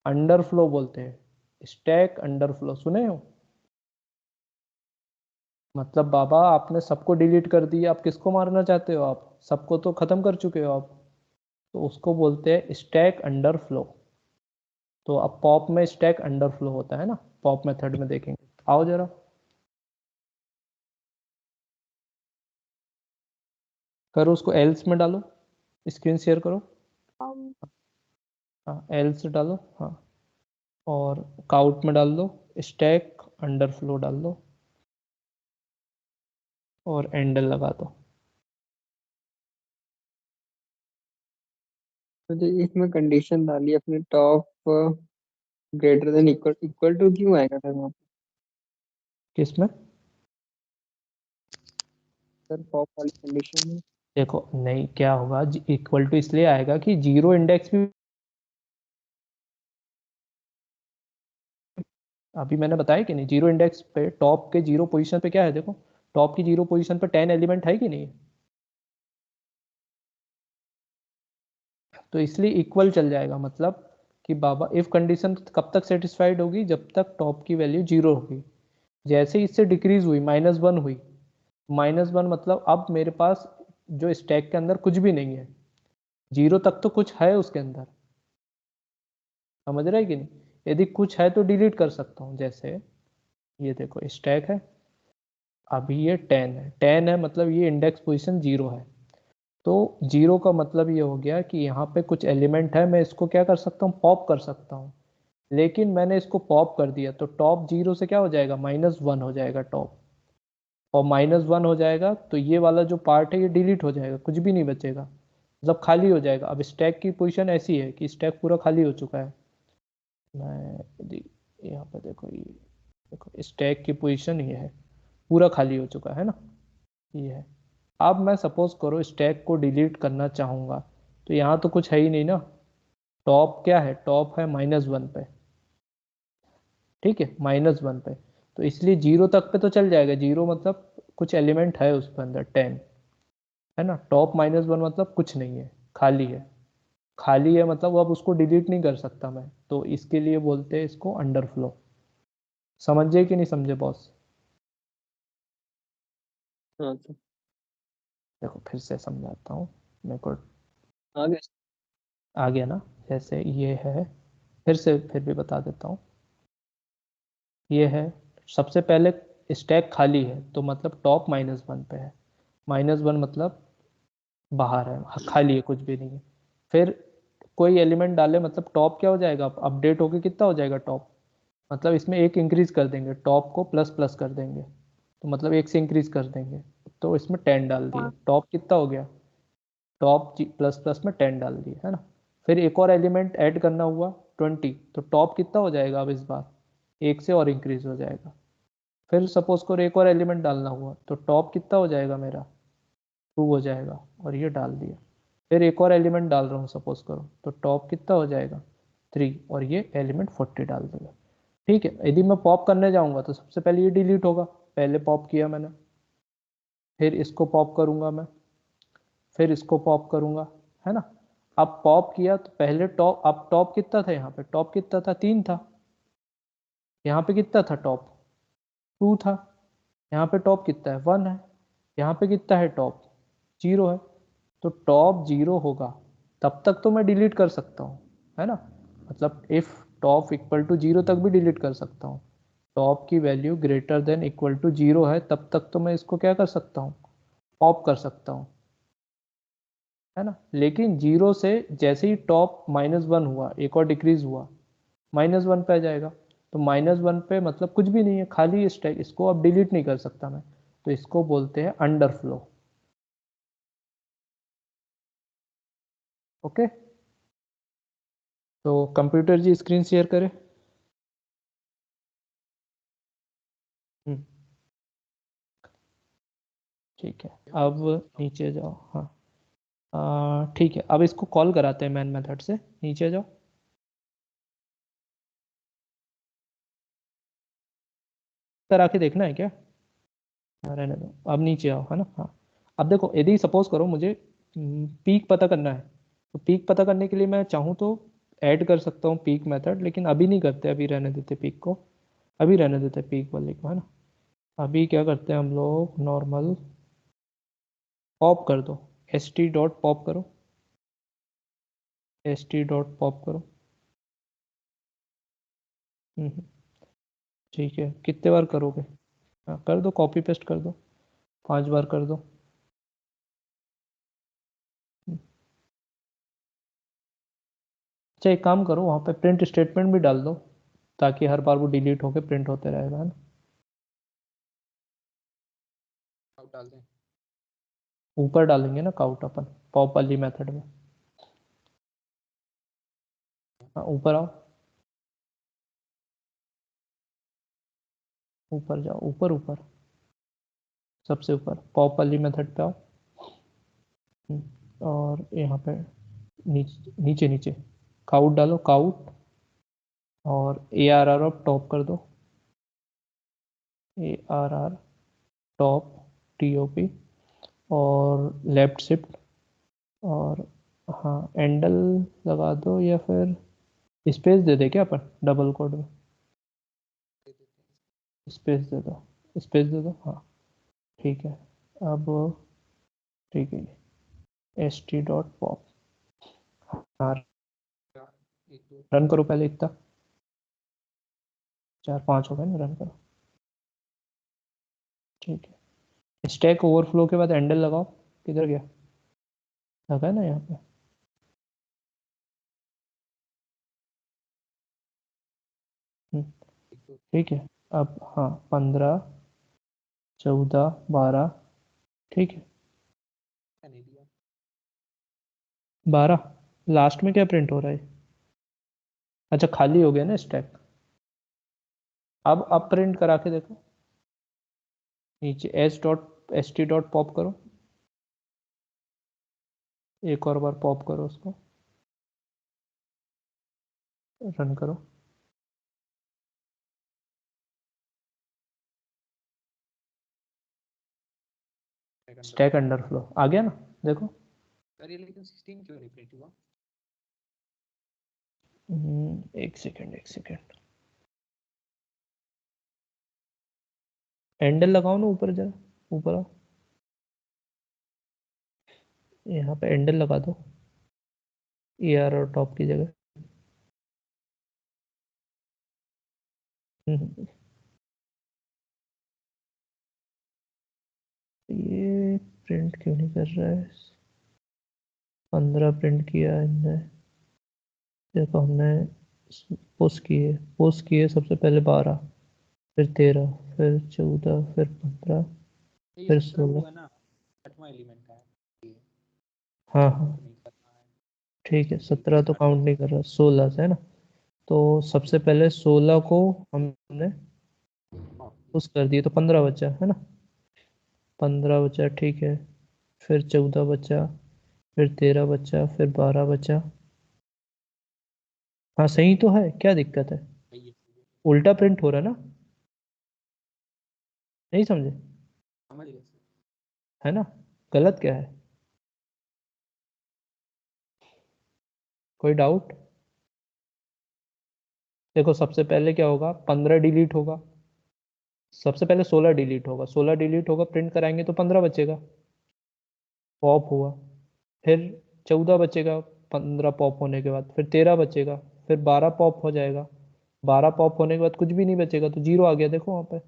अंडरफ्लो बोलते हैं। स्टैक अंडरफ्लो सुने हो? मतलब बाबा आपने सबको डिलीट कर दिया, आप किसको मारना चाहते हो? आप सबको तो खत्म कर चुके हो आप। तो उसको बोलते हैं स्टैक अंडर फ्लो। तो अब पॉप में स्टैक अंडर फ्लो होता है ना, पॉप मेथड में देखेंगे। आओ जरा करो उसको, एल्स में डालो, स्क्रीन शेयर करो। हाँ एल्स डालो, हाँ, और काउट में डाल दो, स्टैक अंडर फ्लो डाल दो और एंडल लगा दो। मुझे इसमें कंडीशन डाली अपने top greater than equal equal to क्यों आएगा सर वहाँ पे? किसमें? सर पॉप वाली कंडीशन में देखो नहीं, क्या होगा, इक्वल टू इसलिए आएगा कि जीरो इंडेक्स भी, अभी मैंने बताया कि नहीं, जीरो इंडेक्स पे टॉप के जीरो पोजीशन पे क्या है, देखो टॉप की जीरो पोजीशन पे 10 एलिमेंट है कि नहीं? तो इसलिए इक्वल चल जाएगा, मतलब कि बाबा इफ कंडीशन कब तक सेटिस्फाइड होगी, जब तक टॉप की वैल्यू जीरो होगी। जैसे ही इससे डिक्रीज हुई, -1 हुई, -1 मतलब अब मेरे पास जो स्टैक के अंदर कुछ भी नहीं है, जीरो तक तो कुछ है उसके अंदर, समझ रहे हैं कि नहीं? यदि कुछ है तो डिलीट कर सकता हूँ। जैसे ये देखो स्टैक है, अभी ये 10 है, 10 है मतलब ये इंडेक्स पोजीशन जीरो है। तो जीरो का मतलब ये हो गया कि यहाँ पे कुछ एलिमेंट है, मैं इसको क्या कर सकता हूँ, पॉप कर सकता हूँ। लेकिन मैंने इसको पॉप कर दिया तो टॉप जीरो से क्या हो जाएगा, -1 हो जाएगा टॉप, और -1 हो जाएगा तो ये वाला जो पार्ट है ये डिलीट हो जाएगा, कुछ भी नहीं बचेगा, मतलब खाली हो जाएगा। अब स्टैक की पोजीशन ऐसी है कि स्टैक पूरा खाली हो चुका है। मैं यहाँ पे देखो, ये देखो स्टैक की पोजीशन ये है, पूरा खाली हो चुका है ना, ये है। अब मैं सपोज करो स्टैक को डिलीट करना चाहूँगा, तो यहाँ तो कुछ है ही नहीं ना, टॉप क्या है, टॉप है -1 पे, ठीक है, -1 पे। तो इसलिए जीरो तक पे तो चल जाएगा, जीरो मतलब कुछ एलिमेंट है उसके अंदर 10, है ना। टॉप -1 मतलब कुछ नहीं है, खाली है, खाली है मतलब अब उसको डिलीट नहीं कर सकता मैं, तो इसके लिए बोलते हैं इसको अंडरफ्लो। समझे कि नहीं समझे बॉस? हाँ सर देखो फिर से समझाता हूँ, मेरे को आ गया आ गया ना। जैसे ये है, फिर भी बता देता हूँ, ये है, सबसे पहले स्टैक खाली है तो मतलब टॉप -1 पे है, -1 मतलब बाहर है, खाली है, कुछ भी नहीं है। फिर कोई एलिमेंट डाले मतलब टॉप क्या हो जाएगा, अपडेट होके कितना हो जाएगा टॉप, मतलब इसमें एक इंक्रीज कर देंगे, टॉप को प्लस प्लस कर देंगे, तो मतलब एक से इंक्रीज कर देंगे, तो इसमें 10 डाल दिए, टॉप कितना हो गया, टॉप प्लस प्लस में 10 डाल दिए, है ना। फिर एक और एलिमेंट ऐड करना हुआ 20, तो टॉप कितना हो जाएगा, अब इस बार एक से और इंक्रीज हो जाएगा। फिर सपोज करो एक और एलिमेंट डालना हुआ, तो टॉप कितना हो जाएगा मेरा, 2 हो जाएगा, और ये डाल दिया। फिर एक और एलिमेंट डाल रहा हूँ सपोज करो, तो टॉप कितना हो जाएगा, 3, और ये एलिमेंट 40 डाल देगा। ठीक है, यदि मैं पॉप करने जाऊंगा तो सबसे पहले ये डिलीट होगा, पहले पॉप किया मैंने, फिर इसको पॉप करूंगा मैं, फिर इसको पॉप करूंगा, है ना। अब पॉप किया तो पहले टॉप, अब टॉप कितना था, यहाँ पे टॉप कितना था, 3 था, यहाँ पे कितना था टॉप, 2 था, यहाँ पे टॉप कितना है, 1 है, यहाँ पे कितना है टॉप, 0 है। तो टॉप 0 होगा तब तक तो मैं डिलीट कर सकता हूँ, है ना, मतलब इफ टॉप इक्वल टू 0 तक भी डिलीट कर सकता हूँ। टॉप की value greater than equal to 0 है तब तक तो मैं इसको क्या कर सकता हूँ, पॉप कर सकता हूँ, है ना। लेकिन 0 से जैसे ही टॉप -1 हुआ, एक और डिक्रीज हुआ, -1 पे आ जाएगा, तो -1 पे मतलब कुछ भी नहीं है, खाली स्टैक, इसको अब डिलीट नहीं कर सकता मैं, तो इसको बोलते हैं अंडरफ्लो। ओके, तो कंप्यूटर जी स्क्रीन शेयर करें। ठीक है, अब नीचे जाओ, हाँ ठीक है, अब इसको कॉल कराते हैं मैन मेथड से, नीचे जाओ, करा के देखना है क्या, रहने दो, अब नीचे आओ, है ना। हाँ, अब देखो यदि सपोज करो मुझे पीक पता करना है, तो पीक पता करने के लिए मैं चाहूँ तो ऐड कर सकता हूँ पीक मेथड, लेकिन अभी नहीं करते, अभी रहने देते पीक को, अभी रहने देते पीक वाले को, है ना। अभी क्या करते हैं हम लोग, नॉर्मल पॉप कर दो, st.pop करो, st.pop करो। ठीक है, कितने बार करोगे? हाँ कर दो, कॉपी पेस्ट कर दो, 5 बार कर दो। अच्छा एक काम करो, वहाँ पे प्रिंट स्टेटमेंट भी डाल दो, ताकि हर बार वो डिलीट होके प्रिंट होते रहेगा, है ना। आउट डाल दें। ऊपर डालेंगे ना काउट अपन, पॉप वाली मेथड में। हाँ ऊपर आओ, ऊपर जाओ, ऊपर ऊपर, सबसे ऊपर पॉप वाली मेथड पे आओ। और यहाँ पे नीचे नीचे नीचे काउट डालो, काउट, और ARR ऑफ टॉप कर दो, ARR टॉप, TOP, और लेफ्ट शिफ्ट, और हाँ एंडल लगा दो, या फिर स्पेस दे दे क्या अपन डबल कोड में, दे देते हैं। स्पेस दे दो, स्पेस दे दो, हाँ ठीक है। अब ठीक है, st.pop, हाँ 4 1 2 रन करो पहले, इतना 4 5 हो गए ना, रन करो। ठीक है, स्टैक ओवरफ्लो के बाद एंडल लगाओ, किधर गया, लगा है ना यहाँ पे। हम्म, 1 2 ठीक है। अब हाँ 15 14 12, ठीक है, नहीं दिया। 12 लास्ट में क्या प्रिंट हो रहा है? अच्छा खाली हो गया ना स्टैक। अब प्रिंट करा के देखो, नीचे st.pop करो, एक और बार पॉप करो उसको, रन करो। स्टैक अंडरफ्लो आ गया ना, देखो। सर ये लेकिन 16 क्यों नहीं प्रिंट हुआ? एक सेकेंड, एक सेकेंड, हैंडल लगाओ ना ऊपर, जरा ऊपर आओ, यहाँ पे हैंडल लगा दो, AR और टॉप की जगह। ये प्रिंट क्यों नहीं कर रहा है? 15 प्रिंट किया हमने, देखो हमने पोस्ट किए सबसे पहले 12, फिर 13, फिर 14, फिर 15, ये फिर 17 वो 16। है ना, 8वां एलिमेंट का है ये, हाँ हाँ काउंट नहीं करना है। ठीक है, ये 17 तो स्टार्ट काउंट नहीं कर रहा, 16 से है ना। तो सबसे पहले 16 को हमने पुश कर दिए, तो 15 बचा है ना, 15 बचा, ठीक है। फिर 14 बचा, फिर 13 बचा, फिर 12 बचा। हाँ सही तो है, क्या दिक्कत है? ये उल्टा प्रिंट हो रहा है ना, नहीं समझे, समझ गए सर। है ना, गलत क्या है, कोई डाउट? देखो सबसे पहले क्या होगा, 15 डिलीट होगा, सबसे पहले 16 डिलीट होगा, 16 डिलीट होगा, प्रिंट कराएंगे तो 15 बचेगा, पॉप हुआ। फिर 14 बचेगा 15 पॉप होने के बाद, फिर 13 बचेगा, फिर 12 पॉप हो जाएगा, 12 पॉप होने के बाद कुछ भी नहीं बचेगा, तो जीरो आ गया, देखो वहाँ पे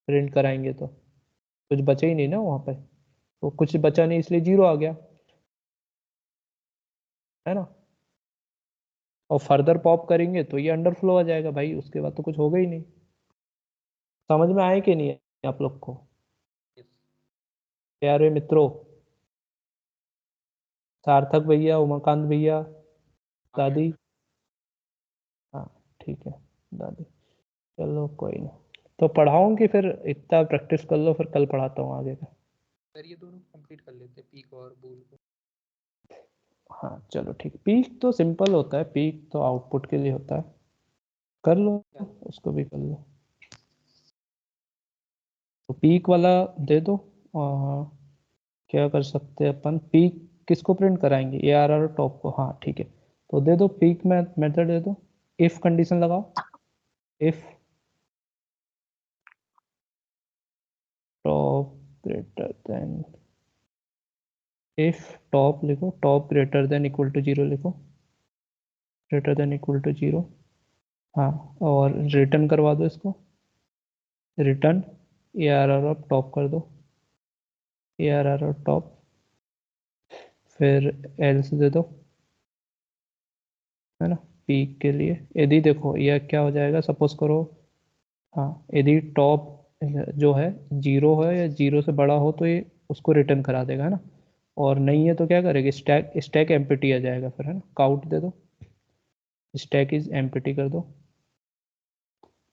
प्रिंट कराएंगे तो कुछ बचे ही नहीं ना वहाँ पे, तो कुछ बचा नहीं इसलिए जीरो आ गया, है ना। और फर्दर पॉप करेंगे तो ये अंडरफ्लो आ जाएगा भाई, उसके बाद तो कुछ होगा ही नहीं। समझ में आए कि नहीं है आप लोग को, Yes. प्यारे मित्रों, सार्थक भैया, उमाकांत भैया, आ गया दादी, सर। हाँ ठीक है दादी, चलो कोई नहीं, तो पढ़ाऊँ कि फिर इतना प्रैक्टिस कर लो, फिर कल पढ़ाता हूँ आगे का। सर ये दोनों कंप्लीट कर लेते हैं, पीक और बूल को। हाँ चलो ठीक, पीक तो सिंपल होता है, पीक तो आउटपुट के लिए होता है, कर लो, क्या? उसको भी कर लो। तो पीक वाला दे दो, क्या कर सकते हैं अपन, पीक किसको प्रिंट कराएंगे, ARR टॉप को, हाँ ठीक है, तो दे दो पीक में मेथड दे दो, इफ कंडीशन लगाओ, if greater than, if top लिखो, top greater than equal to 0 लिखो, ग्रेटर देन इक्वल टू 0। हाँ, और रिटर्न करवा दो इसको, रिटर्न ARR ऑफ टॉप कर दो, ARR ऑफ टॉप, फिर एल्स दे दो, है ना, पीक के लिए। यदि देखो यह क्या हो जाएगा, सपोज करो, हाँ, यदि टॉप जो है 0 है या 0 से बड़ा हो तो ये उसको रिटर्न करा देगा, है ना, और नहीं है तो क्या करेगी, स्टैक एम्प्टी आ जाएगा फिर, है ना, काउंट दे दो, स्टैक इज एम्प्टी कर दो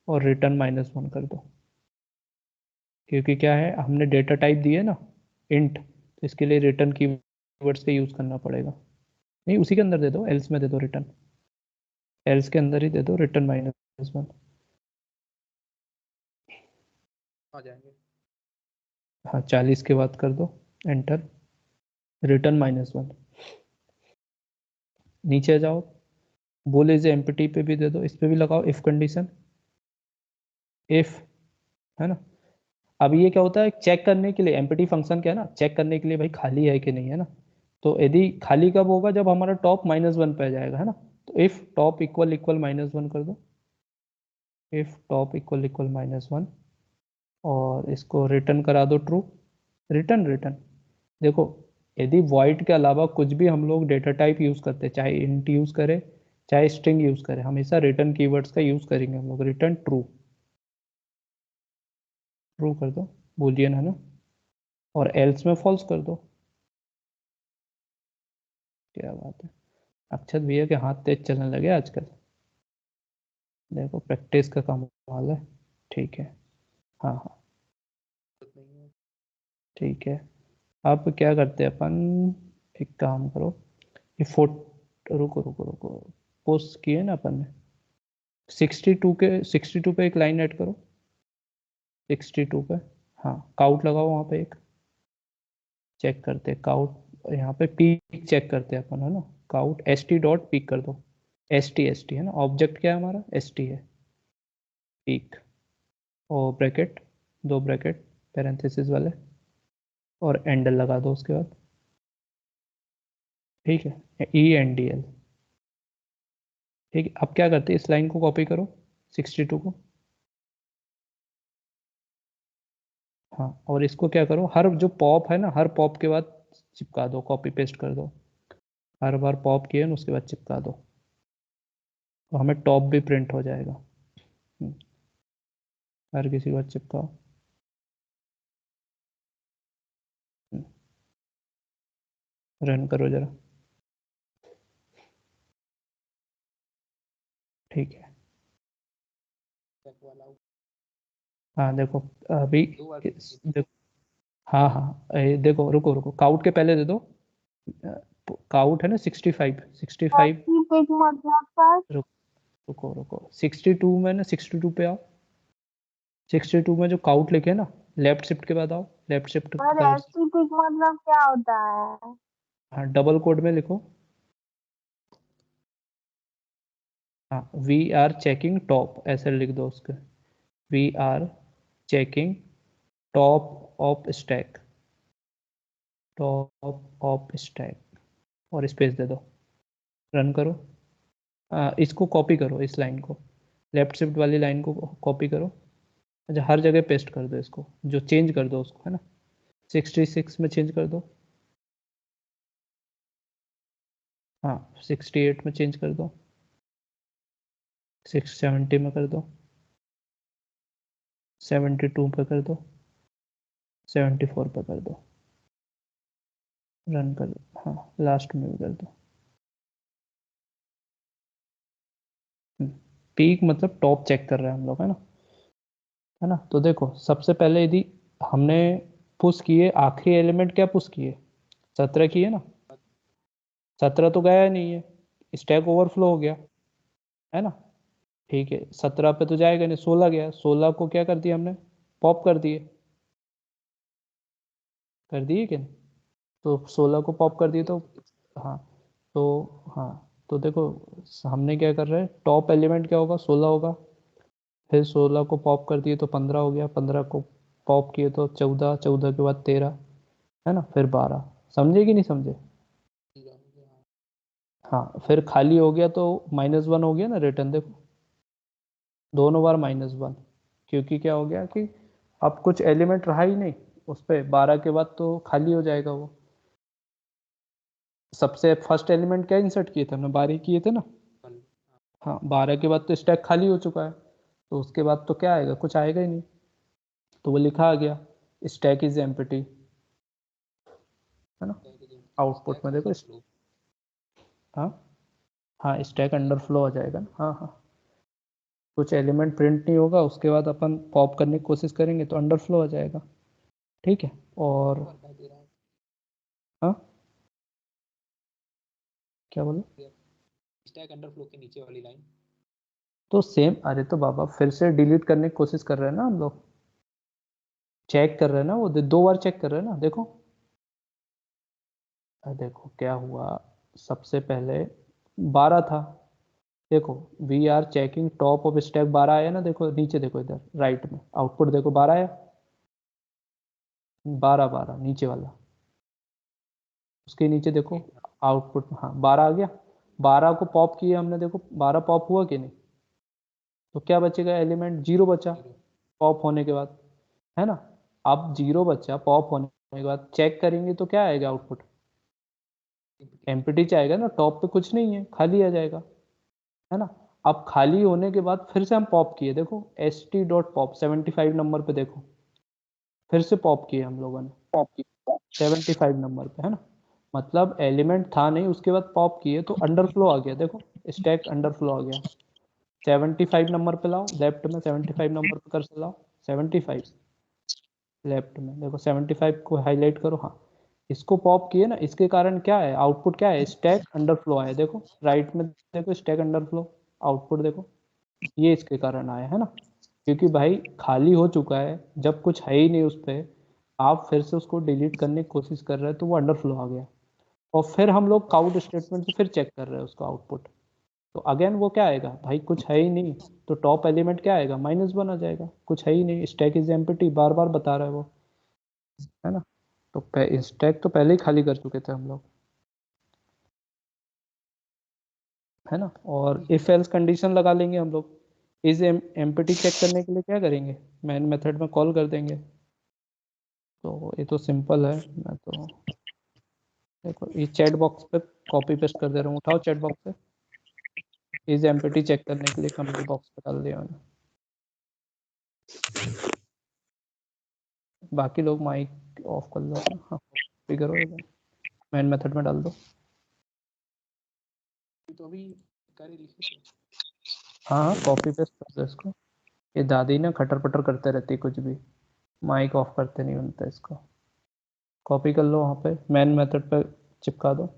और रिटर्न -1 कर दो, क्योंकि क्या है, हमने डेटा टाइप दिए ना इंट, तो इसके लिए रिटर्न कीवर्ड्स का यूज करना पड़ेगा। नहीं, उसी के अंदर दे दो, एल्स में दे दो रिटर्न, एल्स के अंदर ही दे दो रिटर्न -1। आ जाएंगे। हाँ, 40 के बाद कर दो एंटर, रिटर्न -1। नीचे जाओ, बोल इज एम्प्टी पे भी दे दो, इस पे भी लगाओ इफ कंडीशन, इफ, है ना। अब ये क्या होता है, चेक करने के लिए, एम्प्टी फंक्शन क्या है ना, चेक करने के लिए भाई खाली है कि नहीं, है ना। तो यदि खाली कब होगा, जब हमारा टॉप -1 पे जाएगा, है ना। तो इफ टॉप इक्वल इक्वल -1 कर दो, इफ टॉप इक्वल इक्वल -1, और इसको रिटर्न करा दो ट्रू, रिटर्न रिटर्न। देखो, यदि वॉइड के अलावा कुछ भी हम लोग डेटा टाइप यूज करते हैं, चाहे इंट यूज करें चाहे स्ट्रिंग यूज करें, हमेशा रिटर्न कीवर्ड्स का यूज करेंगे हम लोग, रिटर्न ट्रू, ट्रू कर दो, बूलियन, है ना, और एल्स में फॉल्स कर दो। क्या बात है, अक्षत भैया के हाथ तेज चलने लगे आजकल, देखो प्रैक्टिस का कमाल है। ठीक है, हाँ हाँ नहीं है। ठीक है। अब क्या करते हैं अपन, एक काम करो, ये रुको रुको रुको, पोस्ट किए ना अपन ने, 62 पे एक लाइन ऐड करो, 62 पे, हाँ, काउट लगाओ वहाँ पे एक, चेक करते हैं काउट, यहाँ पे पीक चेक करते हैं अपन, है ना, काउट st डॉट पीक कर दो, st है ना, ऑब्जेक्ट क्या है हमारा, st है, पीक, और ब्रैकेट, 2 ब्रैकेट पैरेंथेसिस वाले, और एंडल लगा दो उसके बाद, ठीक है, ENDL। ठीक है, अब क्या करते हैं, इस लाइन को कॉपी करो 62 को, हाँ, और इसको क्या करो, हर जो पॉप है ना, हर पॉप के बाद चिपका दो, कॉपी पेस्ट कर दो, हर बार पॉप किए ना उसके बाद चिपका दो, तो हमें टॉप भी प्रिंट हो जाएगा। हर किसी को चिपकाओ, रन करो जरा, ठीक है, चेक वाला हाँ देखो, अभी दो बार देखो, हाँ हाँ, देखो, रुको रुको, काउट के पहले दे दो, काउट है ना 65, 65, की पिक मतलब सर, रुको रुको, 62 में ना, 62 पे आओ, 62 में जो काउट लिखे ना, लेफ्ट शिफ्ट के बाद आओ, लेफ्ट शिफ्ट और काउट, एस की पिक मतलब क्या होता है? हाँ, डबल कोड में लिखो, हाँ, वी आर चेकिंग टॉप, ऐसे लिख दो उसके, we are checking top of stack, top of stack, और स्पेस दे दो, रन करो। इसको कॉपी करो, इस लाइन को, लेफ्ट शिफ्ट वाली लाइन को कॉपी करो, अच्छा, हर जगह पेस्ट कर दो इसको, जो चेंज कर दो उसको, है ना, 66 में चेंज कर दो, हाँ, 68 में चेंज कर दो, 670 में कर दो, 72 पे कर दो, 74 पे कर दो, रन कर दो, हाँ, लास्ट में भी कर दो। पीक मतलब टॉप चेक कर रहे हैं हम लोग, है ना। तो देखो, सबसे पहले यदि हमने पुश किए, आखिरी एलिमेंट क्या पुश किए, 17 किए ना, 17 तो गया नहीं है, स्टैक ओवरफ्लो हो गया, है ना, ठीक है, 17 पे तो जाएगा नहीं, 16 गया, 16 को क्या कर दिया हमने, पॉप कर दिए कि नहीं, तो 16 को पॉप कर दिए, तो हाँ, तो हाँ, तो देखो, हमने क्या कर रहे हैं, टॉप एलिमेंट क्या होगा, 16 होगा, फिर 16 को पॉप कर दिए तो 15 हो गया, 15 को पॉप किए तो 14, 14 के बाद 13, है ना, फिर 12। समझे कि नहीं समझे? हाँ, फिर खाली हो गया तो -1 हो गया ना रिटर्न, देखो दोनों बार -1, क्योंकि क्या हो गया कि अब कुछ एलिमेंट रहा ही नहीं उस पे, 12 के बाद तो खाली हो जाएगा वो। सबसे फर्स्ट एलिमेंट क्या इंसर्ट किए थे हमने? 12 किए थे ना। हाँ, 12 के बाद तो स्टैक खाली हो चुका है, तो उसके बाद तो क्या आएगा? कुछ आएगा ही नहीं। तो वो लिखा आ गया स्टैक इज एम्प्टी, है ना। आउटपुट में देखो हाँ हाँ, स्टैक अंडरफ्लो आ जाएगा ना। हाँ हाँ, कुछ एलिमेंट प्रिंट नहीं होगा, उसके बाद अपन पॉप करने की कोशिश करेंगे तो अंडरफ्लो आ जाएगा। ठीक है। और हाँ, क्या बोले? स्टैक अंडरफ्लो के नीचे वाली लाइन। तो सेम, अरे तो बाबा फिर से डिलीट करने की कोशिश कर रहे हैं ना हम लोग, चेक कर रहे हैं ना, वो 2 बार चेक कर रहे हैं ना। देखो देखो क्या हुआ, सबसे पहले 12 था, देखो we are checking top of stack, 12 आया ना। देखो नीचे, देखो इधर राइट में आउटपुट देखो 12 आया, 12 12 नीचे वाला, उसके नीचे देखो आउटपुट, हाँ 12 आ गया। 12 को पॉप किया हमने, देखो 12 पॉप हुआ कि नहीं? तो क्या बचेगा? एलिमेंट 0 बचा पॉप होने के बाद, है ना। अब 0 बचा पॉप होने के बाद, चेक करेंगे तो क्या आएगा आउटपुट? एम्प्टी आएगा ना, टॉप पे कुछ नहीं है, खाली आ जाएगा, है ना। अब खाली होने के बाद फिर से हम पॉप किए, देखो st.pop 75 नंबर पे, देखो फिर से पॉप किए हम लोगों ने 75 नंबर पे, है ना। मतलब एलिमेंट था नहीं, उसके बाद पॉप किए तो अंडरफ्लो आ गया, देखो स्टैक अंडरफ्लो आ गया। 75 नंबर पे लाओ, लेफ्ट में 75 नंबर पे कर लाओ, 75 लेफ्ट में देखो, 75 को हाईलाइट करो। हाँ, इसको पॉप किए ना, इसके कारण क्या है आउटपुट? क्या है? स्टैक अंडरफ्लो आया, देखो राइट में देखो स्टैक अंडरफ्लो आउटपुट देखो, ये इसके कारण आया, है ना। क्योंकि भाई खाली हो चुका है, जब कुछ है ही नहीं उस पर, आप फिर से उसको डिलीट करने की कोशिश कर रहे हैं तो वो अंडरफ्लो आ गया। और फिर हम लोग काउंट स्टेटमेंट से फिर चेक कर रहे हैं उसका आउटपुट, तो अगेन वो क्या आएगा भाई? कुछ है ही नहीं, तो टॉप एलिमेंट क्या आएगा? -1 आ जाएगा, कुछ है ही नहीं, स्टैक इज एम्प्टी बार बार बता रहा है वो, है ना। तो स्टैक तो पहले ही खाली कर चुके थे हम लोग, है ना। और इफ एल्स कंडीशन लगा लेंगे हम लोग, इज एम्प्टी चेक करने के लिए क्या करेंगे? मेन मेथड में कॉल कर देंगे। तो ये तो सिंपल है, मैं तो देखो ये चैट बॉक्स पे कॉपी पेस्ट कर दे रहा हूँ, उठाओ चैट बॉक्स से, इज एम्प्टी चेक करने के लिए कमेंट बॉक्स पे डाल दिया मैंने। बाकी लोग माइक ऑफ कर लो अपना, हाँ कॉपी करो, मेन मेथड में डाल दो। तो अभी कार्य लिखे थे। हाँ हाँ, कॉपी पेस्ट कर दो इसको। ये दादी ना खटर पटर करते रहती कुछ भी, माइक ऑफ करते नहीं बनता इसको। कॉपी कर लो, वहाँ पे मेन मेथड पे चिपका दो,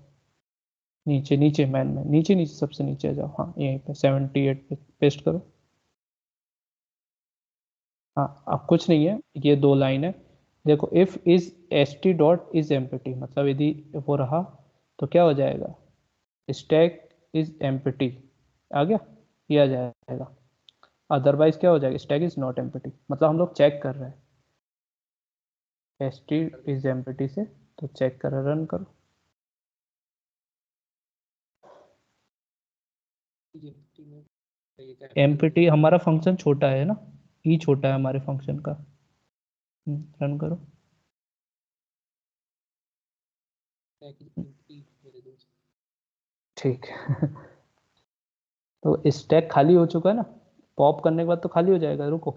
नीचे नीचे मैन में, नीचे नीचे सबसे नीचे आ जाओ, हाँ यहीं पे 78 पे पेस्ट करो। हाँ, अब कुछ नहीं है, ये 2 लाइन है। देखो इफ इज st.is एम्प्टी, मतलब यदि वो रहा तो क्या हो जाएगा? स्टैक इज एम्प्टी आ गया, ये आ जाएगा। अदरवाइज क्या हो जाएगा? स्टैक इज नॉट एम्प्टी, मतलब हम लोग चेक कर रहे हैं st इज एम्प्टी से, तो चेक कर रन करो। एम्प्टी हमारा फंक्शन छोटा है ना, ई छोटा है हमारे फंक्शन का। रन करो। ठीक है। तो स्टैक खाली हो चुका है ना, पॉप करने के बाद तो खाली हो जाएगा। रुको,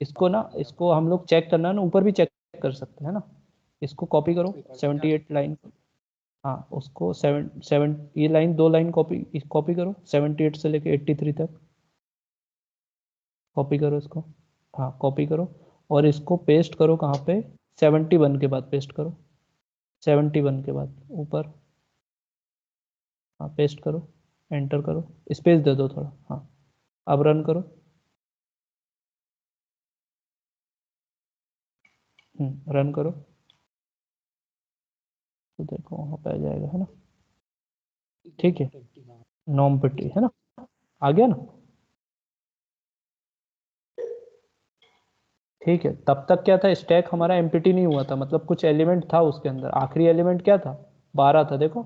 इसको ना, इसको हम लोग चेक करना है ना, ऊपर भी चेक कर सकते हैं ना। इसको कॉपी करो 78 लाइन को, हाँ उसको 7 ये लाइन 2 लाइन कॉपी कॉपी करो 78 से लेके 83 तक, कॉपी करो इसको। हाँ कॉपी करो, और इसको पेस्ट करो कहाँ पे? 71 के बाद पेस्ट करो, 71 के बाद ऊपर, हाँ पेस्ट करो, एंटर करो, स्पेस दे दो थोड़ा, हाँ अब रन करो। रन करो, तो देखो वहाँ पे आ जाएगा, है ना। ठीक है, नॉम पेटी है ना, आ गया ना। ठीक है, तब तक क्या था, स्टैक हमारा एम्प्टी नहीं हुआ था, मतलब कुछ एलिमेंट था उसके अंदर। आखिरी एलिमेंट क्या था, 12 था। देखो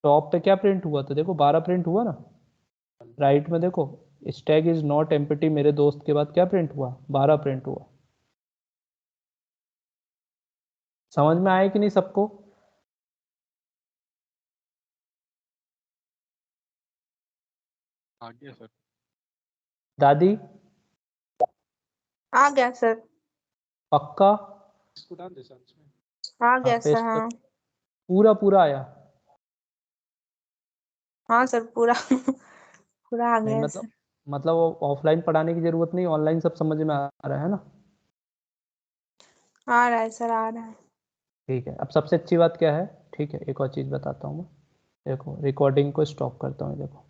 टॉप पे क्या प्रिंट हुआ था, देखो 12 प्रिंट हुआ ना। राइट में देखो स्टैक इज नॉट एम्प्टी मेरे दोस्त के बाद क्या प्रिंट हुआ, 12 प्रिंट हुआ। समझ में आया कि नहीं सबको? आ गया सर। दादी आ गया सर। पक्का? इसको डाल दे सर इसमें। आ हाँ गया सर। पेस्ट कर। हाँ पूरा पूरा आया? हाँ सर पूरा पूरा आ नहीं गया मतलब, सर। मतलब ऑफलाइन पढ़ाने की जरूरत नहीं, ऑनलाइन सब समझ में आ रहा है ना? आ रहा है सर, आ रहा है। ठीक है, अब सबसे अच्छी बात क्या है, ठीक है एक और चीज़ बताता हूँ मैं। देखो रिकॉर्डिंग को स्टॉप करता हूँ, देखो